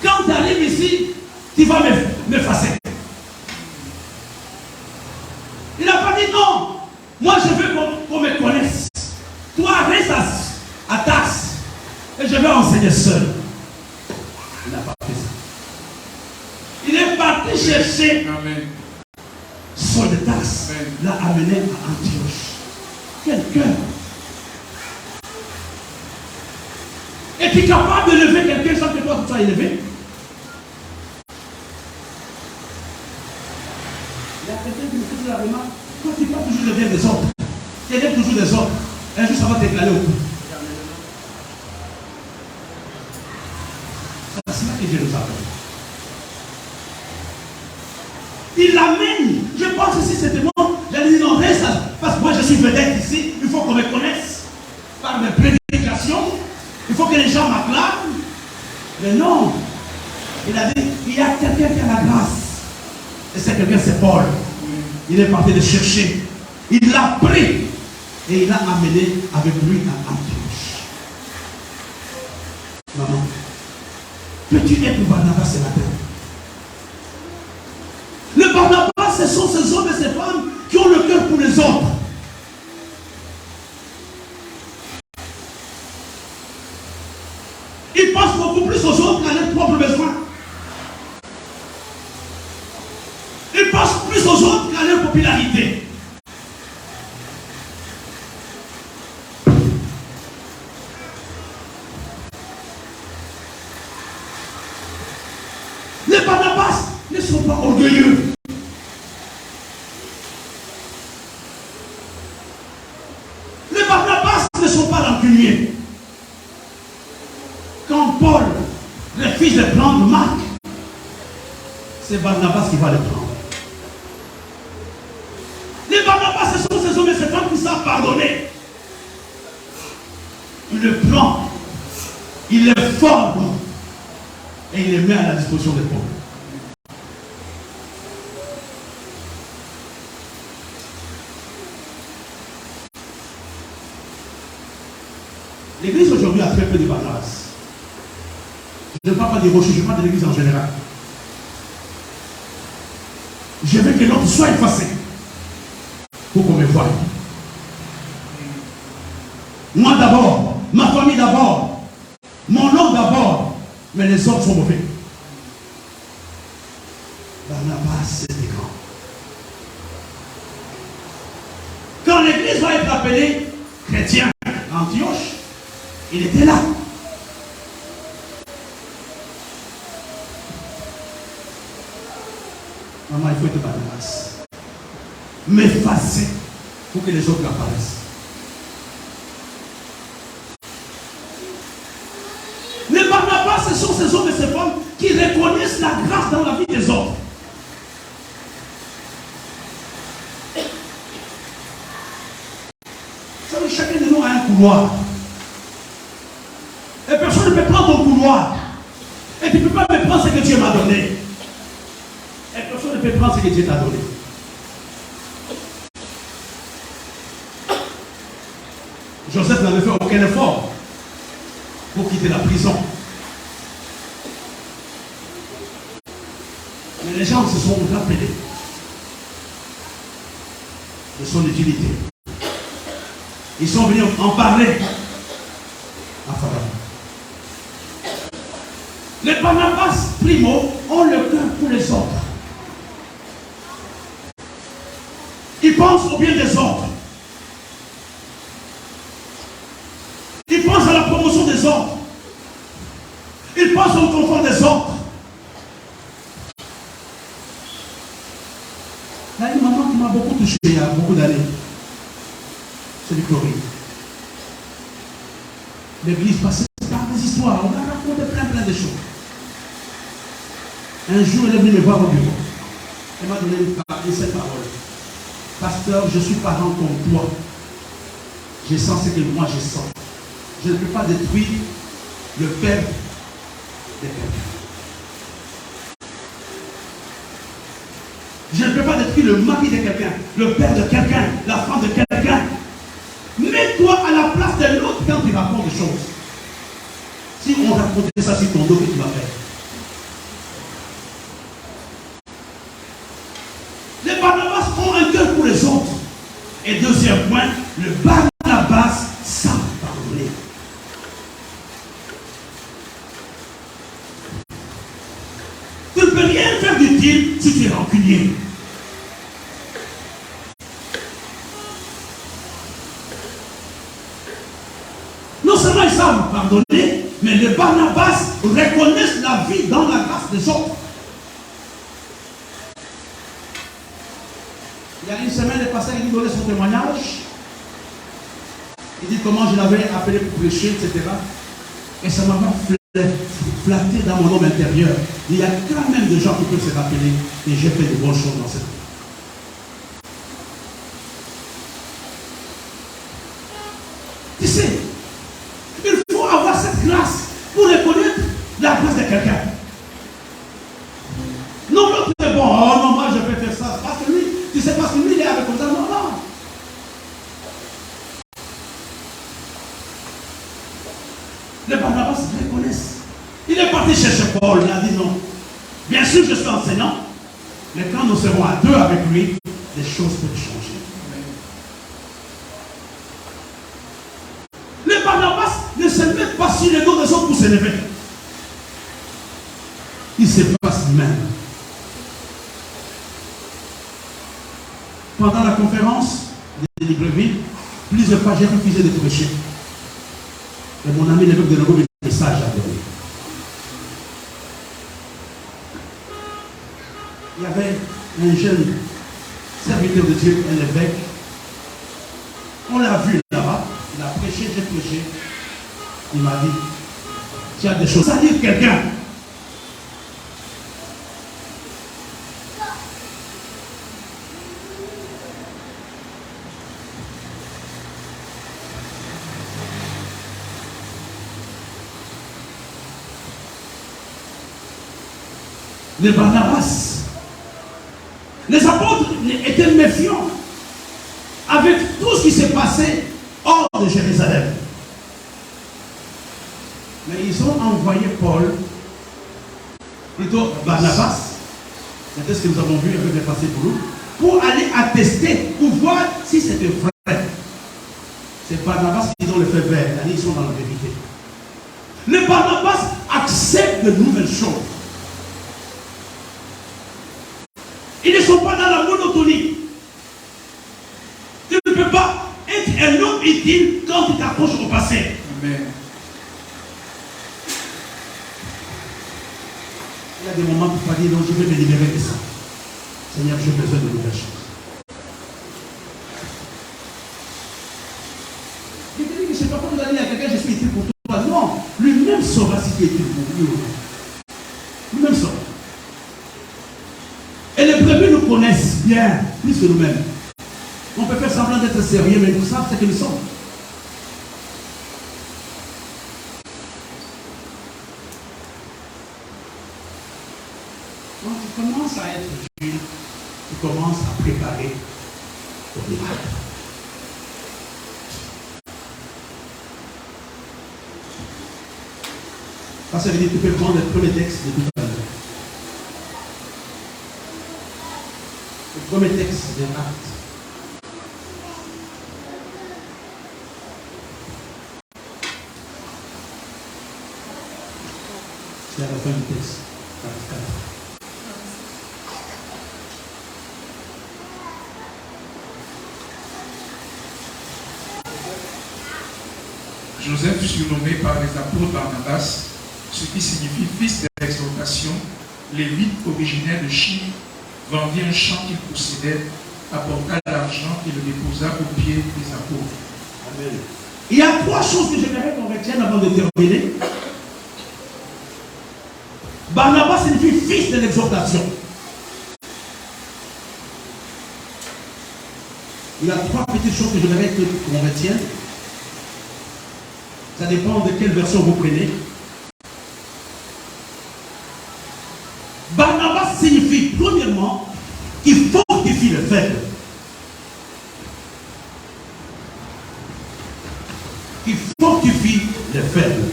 [SPEAKER 4] Quand tu arrives ici, tu vas m'effacer. Il n'a pas dit non. Moi je veux qu'on me connaisse. Toi reste à Tasse. Et je vais enseigner seul. Il n'a pas fait ça. Il est parti chercher Saul de Tasse. L'a amené à Antioche. Quel cœur. Et tu es capable de lever quelqu'un sans que toi tu sois élevé. Il y a quelqu'un qui me fait la remarque. Toi tu pas toujours le bien des autres. Tu élèves toujours des autres. Un jour ça va t'éclater au cou. C'est cela que Dieu nous appelle. Il l'amène. Je pense que si c'était moi, j'allais dire non, reste. Parce que moi je suis vedette ici. Il faut qu'on me connaisse. Par mes prédications. Il faut que les gens m'acclament. Mais non. Il a dit, il y a quelqu'un qui a la grâce. Et c'est quelqu'un, c'est Paul. Il est parti de chercher. Il l'a pris. Et il a amené avec lui à Antioche. Maman, peux-tu être Barnabas ce matin? Le Barnabas, ce sont ces hommes et ces femmes qui ont le cœur pour les autres. Ils pensent beaucoup plus aux autres qu'à leurs propres besoins. Ils pensent plus aux autres qu'à leur popularité. Les Barnabas ne sont pas orgueilleux. Les Barnabas ne sont pas rancuniers. Quand Paul refuse de prendre Marc, c'est Barnabas qui va le prendre. Les Barnabas, ce sont ces hommes et ces femmes qui savent pardonner. Il le prend, il le forme et il les met à la disposition de Paul. L'église aujourd'hui a très peu de Barnabas. Je ne parle pas des rochers, je parle de l'église en général. Je veux que l'autre soit effacé pour qu'on me voie. Moi d'abord, ma famille d'abord, mon nom d'abord, mais les autres sont mauvais. Barnabas, c'était grand. Quand l'église va être appelée chrétien à Antioche, il était là. Maman, il faut être Barnabas. M'effacer pour que les autres apparaissent. Les Barnabas, ce sont ces hommes et ces femmes qui reconnaissent la grâce dans la vie des autres. Vous savez, chacun de nous a un couloir. Et personne ne peut prendre ton couloir. Et tu ne peux pas me prendre ce que Dieu m'a donné. Et personne ne peut prendre ce que Dieu t'a donné. Joseph n'avait fait aucun effort pour quitter la prison. Mais les gens se sont rappelés de son utilité. Ils sont venus en parler à Pharaon. Les Barnabas, primo, ont le cœur pour les autres. Ils pensent au bien des autres. Ils pensent à la promotion des autres. Ils pensent au confort des autres. Il y a une maman qui m'a beaucoup touché il y a beaucoup d'années. C'est Victorine. L'église passait par des histoires. On a raconté plein de choses. Un jour, elle est venue me voir au bureau. Elle m'a donné cette parole. Pasteur, je suis parent comme toi. Je sens ce que moi je sens. Je ne peux pas détruire le père de quelqu'un. Je ne peux pas détruire le mari de quelqu'un, le père de quelqu'un, la femme de quelqu'un. Mets-toi à la place de l'autre quand tu racontes des choses. Si on racontait ça sur ton dos, qu'est-ce que tu vas faire? Les Barnabas ont un cœur pour les autres. Et deuxième point, le Barnabas savent pardonner. Tu ne peux rien faire d'utile si tu es rancunier. Non seulement ils savent pardonner, mais les Barnabas reconnaissent la vie dans la grâce des autres. Il y a une semaine, le pasteur il donnait son témoignage. Il dit comment je l'avais appelé pour prêcher, etc. Et ça m'a flatté dans mon homme intérieur. Il y a quand même des gens qui peuvent se rappeler et j'ai fait de bonnes choses dans cette vie. Tu sais, il faut avoir cette grâce pour reconnaître la grâce de quelqu'un. Non, l'autre est bon, oh non, moi je peux faire ça. Parce que lui, tu sais, parce que lui il est avec comme ça. Non, non. Les Barnabas reconnaissent. Il est parti chercher Paul, il a dit non. Bien sûr, je suis enseignant, mais quand nous serons à deux avec lui, les choses peuvent changer. Les Barnabas ne se mettent pas sur les dos des autres pour s'élever. Ils se passent même. Pendant la conférence de Libreville, plusieurs fois j'ai refusé de prêcher. Et mon ami l'évêque de nouveau message à donner. Il y avait un jeune serviteur de Dieu, un évêque. On l'a vu là-bas. Il a prêché, j'ai prêché. Il m'a dit, tu as des choses à dire quelqu'un. Les Barnabas, les apôtres étaient méfiants avec tout ce qui s'est passé hors de Jérusalem. Mais ils ont envoyé Paul, plutôt Barnabas, c'est ce que nous avons vu avec les passés pour aller attester, pour voir si c'était vrai. C'est Barnabas qui ont le fait vert, ils sont dans la vérité. Les Barnabas acceptent de nouvelles choses. Ils ne sont pas dans la monotonie. Tu ne peux pas être un homme utile quand tu t'approches au passé.
[SPEAKER 2] Amen.
[SPEAKER 4] Il y a des moments où tu vas dire non, je vais me libérer de ça. Seigneur, j'ai besoin de nouvelles choses. Je te dis que je ne sais pas comment dire à quelqu'un, je suis utile pour toi. Non, lui-même saura si tu es utile pour lui. Lui-même saura. Et les brebis nous connaissent bien, plus que nous-mêmes. On peut faire semblant d'être sérieux, mais nous savons ce que nous sommes. Quand tu commences à être utile, tu commences à préparer ton miracle. Parce que tu peux prendre le premier texte de tout à l'heure. Le premier texte de Actes. C'est à la fin du texte. Acte 4.
[SPEAKER 2] Joseph, surnommé par les apôtres Barnabas, ce qui signifie fils de l'exaltation, lévite originaire de Chypre, vendit un champ qu'il possédait, apporta l'argent et le déposa aux pieds des apôtres.
[SPEAKER 4] Amen. Il y a trois choses que j'aimerais qu'on retienne avant de terminer. Barnabas signifie fils de l'exhortation. Il y a trois petites choses que j'aimerais qu'on retienne. Ça dépend de quelle version vous prenez. Barnabas signifie, premièrement, qu'il fortifie le faible. Il fortifie le faible.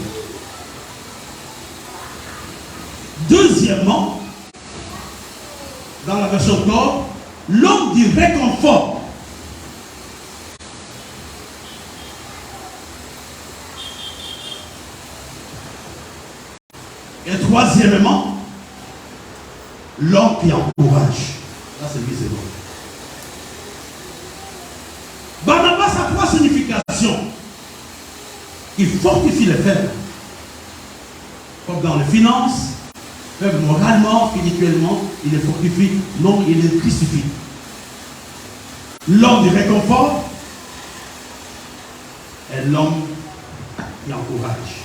[SPEAKER 4] Deuxièmement, dans la version corps, l'homme du réconfort. Et troisièmement, l'homme qui encourage. Là, c'est lui, c'est bon. Barnabas a trois significations. Il fortifie les faibles. Comme dans les finances, faible moralement, spirituellement, il les fortifie, non, il les crucifie. L'homme du réconfort est l'homme qui encourage.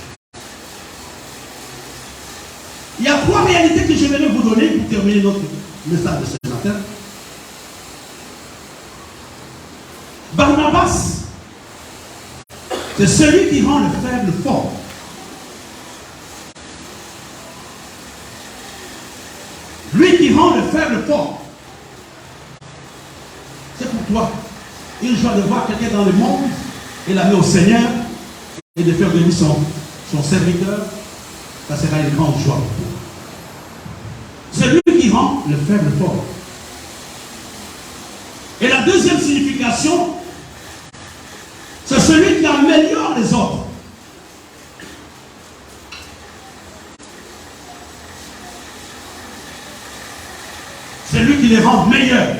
[SPEAKER 4] Il y a trois réalités que je vais vous donner pour terminer notre message de ce matin. Barnabas, c'est celui qui rend le faible fort. Lui qui rend le faible fort. C'est pour toi une joie de voir quelqu'un dans le monde et l'amener au Seigneur et de faire de lui son son serviteur, ça sera une grande joie. C'est lui qui rend le faible fort. Et la deuxième signification, c'est celui qui améliore les autres. C'est lui qui les rend meilleurs.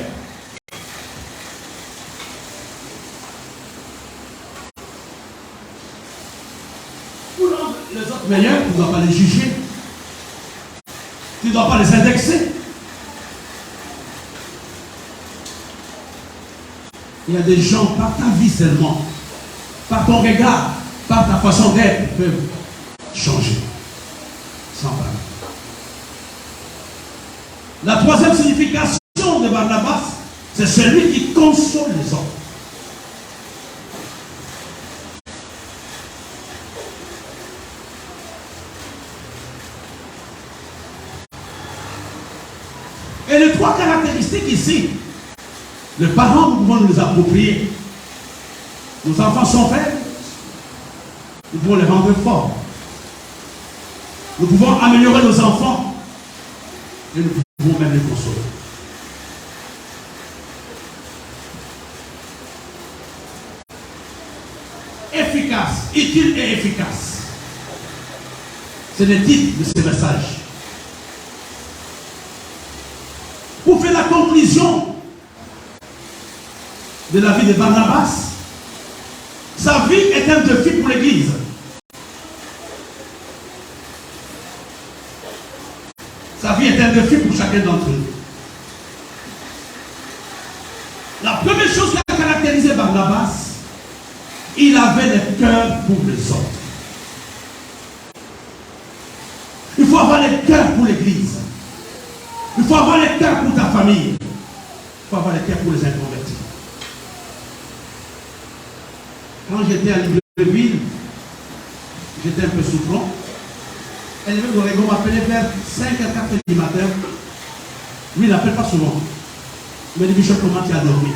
[SPEAKER 4] Pour rendre les autres meilleurs, tu ne dois pas les juger. Tu ne dois pas les indexer. Il y a des gens, par ta vie seulement, par ton regard, par ta façon d'être, qui peuvent changer. Sans parler. La troisième signification de Barnabas, c'est celui qui console les autres. Et les trois caractéristiques ici, les parents, nous pouvons nous les approprier. Nos enfants sont faibles, nous pouvons les rendre forts. Nous pouvons améliorer nos enfants et nous pouvons même les consoler. Efficace, utile et efficace. C'est le titre de ce message. Pour faire la conclusion de la vie de Barnabas, sa vie est un défi pour l'Église. Sa vie est un défi pour chacun d'entre nous. La première chose qui a caractérisé Barnabas, il avait le cœur pour les autres. Il faut avoir le cœur pour l'Église. Il faut avoir le cœur pour ta famille. Il faut avoir le cœur pour les inconvertis. Quand j'étais à Libreville, j'étais un peu souffrant. Et le Oregon m'appelait vers 5 à 4 heures du matin. Lui, il n'appelle pas souvent. Il m'a dit, Bishop, comment tu as dormi?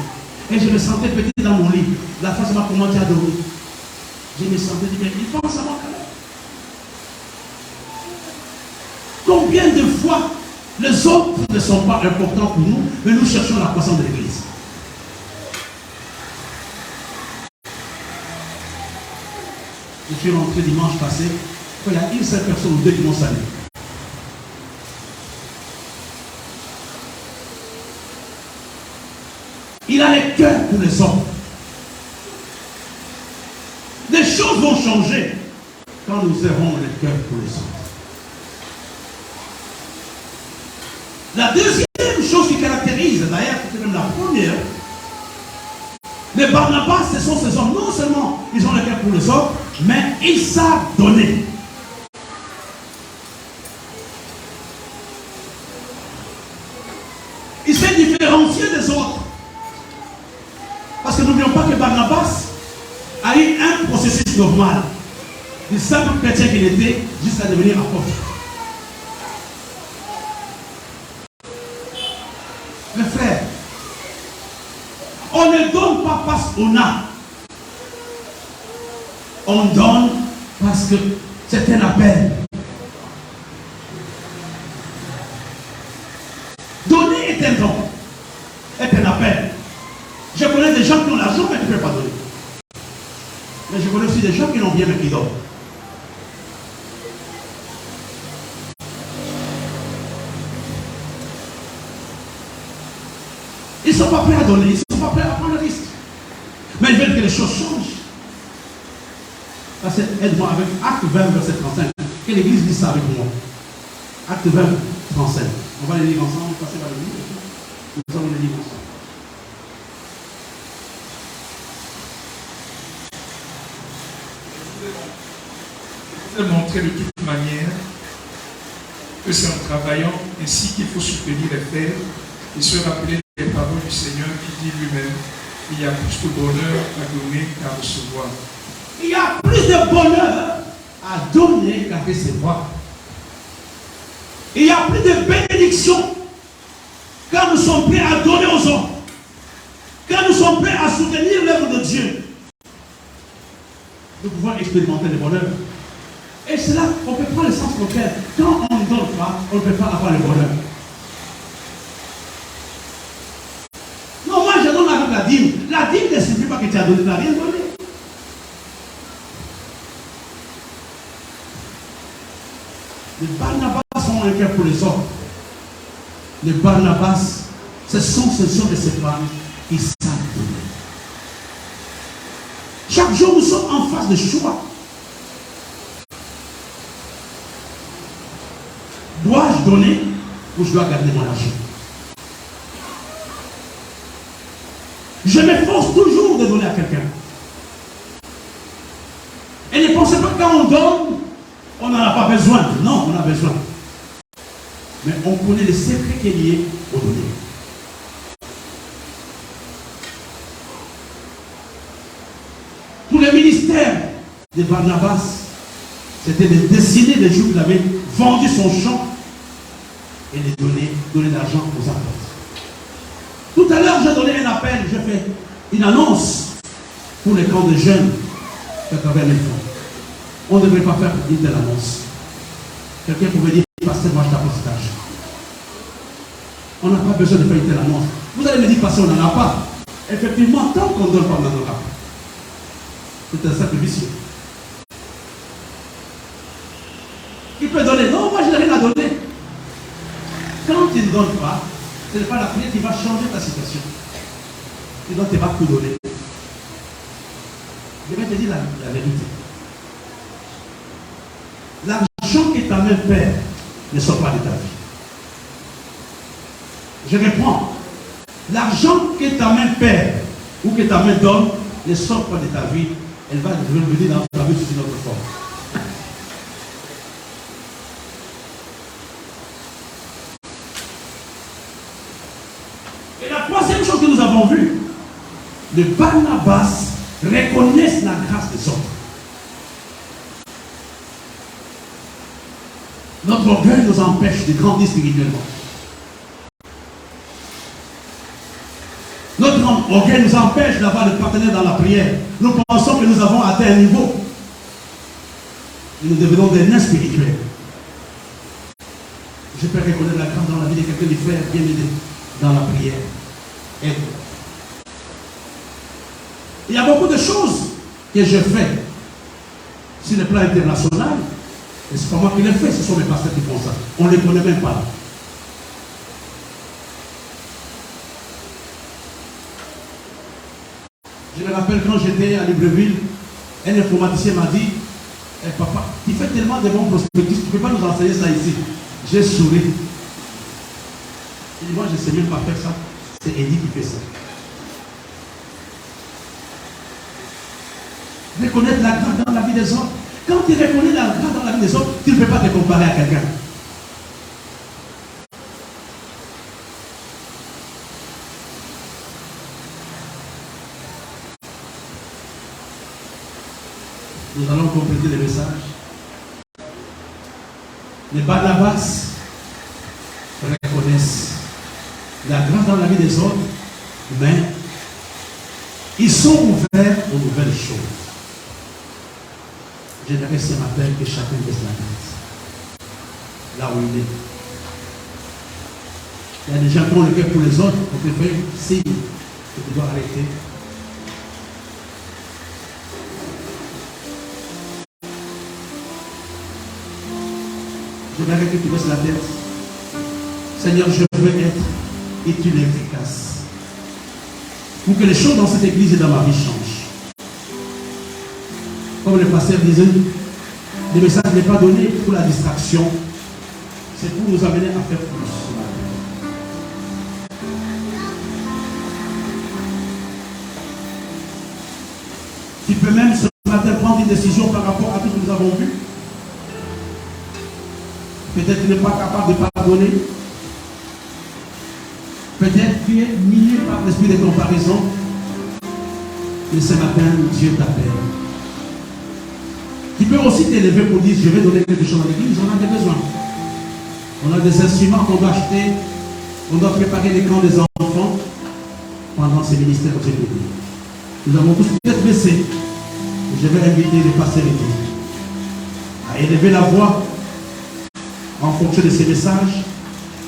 [SPEAKER 4] Et je me sentais petit dans mon lit. La face m'a, comment tu as dormi? Je me sentais bien. Il pense à moi quand même. Combien de fois les autres ne sont pas importants pour nous, mais nous cherchons la croissance de l'Église. Je suis rentré dimanche passé, il y a une seule personne ou deux qui m'ont salué. Il a le cœur pour les autres. Les choses vont changer quand nous aurons le cœur pour les autres. La deuxième chose qui caractérise, d'ailleurs, c'est même la première, les Barnabas, ce sont ces hommes, non seulement ils ont le cœur pour les autres, mais ils savent donner. Ils se différencient des autres. Parce que n'oublions pas que Barnabas a eu un processus normal. Du simple chrétien qu'il était jusqu'à devenir apôtre. Mes frères, on ne donne pas parce qu'on a. On donne parce que c'est un appel. Donner est un don, est un appel. Je connais des gens qui ont l'argent mais qui ne peuvent pas donner. Mais je connais aussi des gens qui l'ont bien mais qui donnent. Ils ne sont pas prêts à donner, ils ne sont pas prêts à prendre le risque. Mais ils veulent que les choses changent. Parce que, aide-moi avec Acte 20, verset 35. Que l'Église dit ça avec moi. Acte 20, 35. On va les lire ensemble, passer par le livre. Nous allons les lire ensemble.
[SPEAKER 2] Je vous ai montré de toute manière que c'est en travaillant ainsi qu'il faut soutenir les frères et se rappeler les paroles du Seigneur qui dit lui-même qu'il y a plus de bonheur à donner qu'à recevoir.
[SPEAKER 4] Il y a plus de bonheur à donner qu'à recevoir. Il y a plus de bénédiction quand nous sommes prêts à donner aux autres. Quand nous sommes prêts à soutenir l'œuvre de Dieu. Nous pouvons expérimenter le bonheur. Et c'est là qu'on peut prendre le sens contraire. Quand on ne donne pas, on ne peut pas avoir le bonheur. Non, moi je donne avec la dîme. La dîme ne signifie pas que tu as donné, tu n'as rien donné. Les Barnabas sont un cœur pour les autres. Les Barnabas, ce sont de ces femmes qui savent donner. Chaque jour, nous sommes en face de choix. Dois-je donner ou je dois garder mon argent? Je m'efforce toujours de donner à quelqu'un. Et ne pensez pas que quand on donne, on n'en a pas besoin. Non, on a besoin. Mais on connaît le secret qui est lié au donner. Tout le ministère de Barnabas, c'était de dessiner les jours qu'il avait vendu son champ et de donner l'argent aux apôtres. Tout à l'heure, j'ai donné un appel, j'ai fait une annonce pour les camps de jeunes à travers les fonds. On ne devrait pas faire une telle annonce. Quelqu'un pouvait dire, pasteur, moi je t'apporte cet argent. On n'a pas besoin de faire une telle annonce. Vous allez me dire, pasteur, on n'en a pas. Effectivement, tant qu'on ne donne pas, on n'en aura pas. C'est un cercle vicieux. Il peut donner. Non, moi je n'ai rien à donner. Quand tu ne donnes pas, ce n'est pas la prière qui va changer ta situation. Tu dois te pas tout donner. Je vais te dire la vérité. L'argent que ta main perd ne sort pas de ta vie. Je reprends. L'argent que ta main perd ou que ta main donne ne sort pas de ta vie. Elle va revenir dans ta vie sous une autre forme. Et la troisième chose que nous avons vue, les Barnabas reconnaissent la grâce des autres. Notre orgueil nous empêche de grandir spirituellement. Notre orgueil nous empêche d'avoir des partenaires dans la prière. Nous pensons que nous avons atteint un niveau. Et nous devenons des nains spirituels. Je peux reconnaître la grâce dans la vie de quelqu'un de frère bien aidé dans la prière. Et il y a beaucoup de choses que je fais sur le plan international. Et c'est pas moi qui les fais, ce sont mes pasteurs qui font ça. On ne les connaît même pas. Je me rappelle quand j'étais à Libreville, un informaticien m'a dit, papa, tu fais tellement de bons prospectus, tu ne peux pas nous enseigner ça ici. J'ai souri. Il dit, moi je ne sais même pas faire ça. C'est Eddie qui fait ça. Reconnaître la grâce dans la vie des autres. Quand tu reconnais la grâce dans la vie des autres, tu ne peux pas te comparer à quelqu'un. Nous allons compléter le message. Les Barnabas reconnaissent la grâce dans la vie des autres, mais ils sont ouverts aux nouvelles choses. J'aimerais ce matin que chacun baisse la tête. Là où il est. Il y a des gens qui ont le cœur pour les autres, on te fait signe que tu dois arrêter. J'aimerais que tu baisses la tête. Seigneur, je veux être utile et efficace. Pour que les choses dans cette église et dans ma vie changent. Comme le pasteur disait, le message n'est pas donné pour la distraction. C'est pour nous amener à faire plus. Tu peux même ce matin prendre une décision par rapport à tout ce que nous avons vu. Peut-être tu n'es pas capable de pardonner. Peut-être tu es miné par l'esprit de comparaison. Mais ce matin, Dieu t'appelle. Tu peux aussi t'élever pour dire, je vais donner quelque chose à l'église, on a des besoins. On a des instruments qu'on doit acheter, on doit préparer les camps des enfants pendant ces ministères que j'ai dit. Nous avons tous peut-être baissé. Je vais inviter les pasteurs. à élever la voix en fonction de ces messages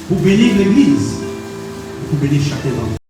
[SPEAKER 4] pour bénir l'Église, pour bénir chacun d'entre nous.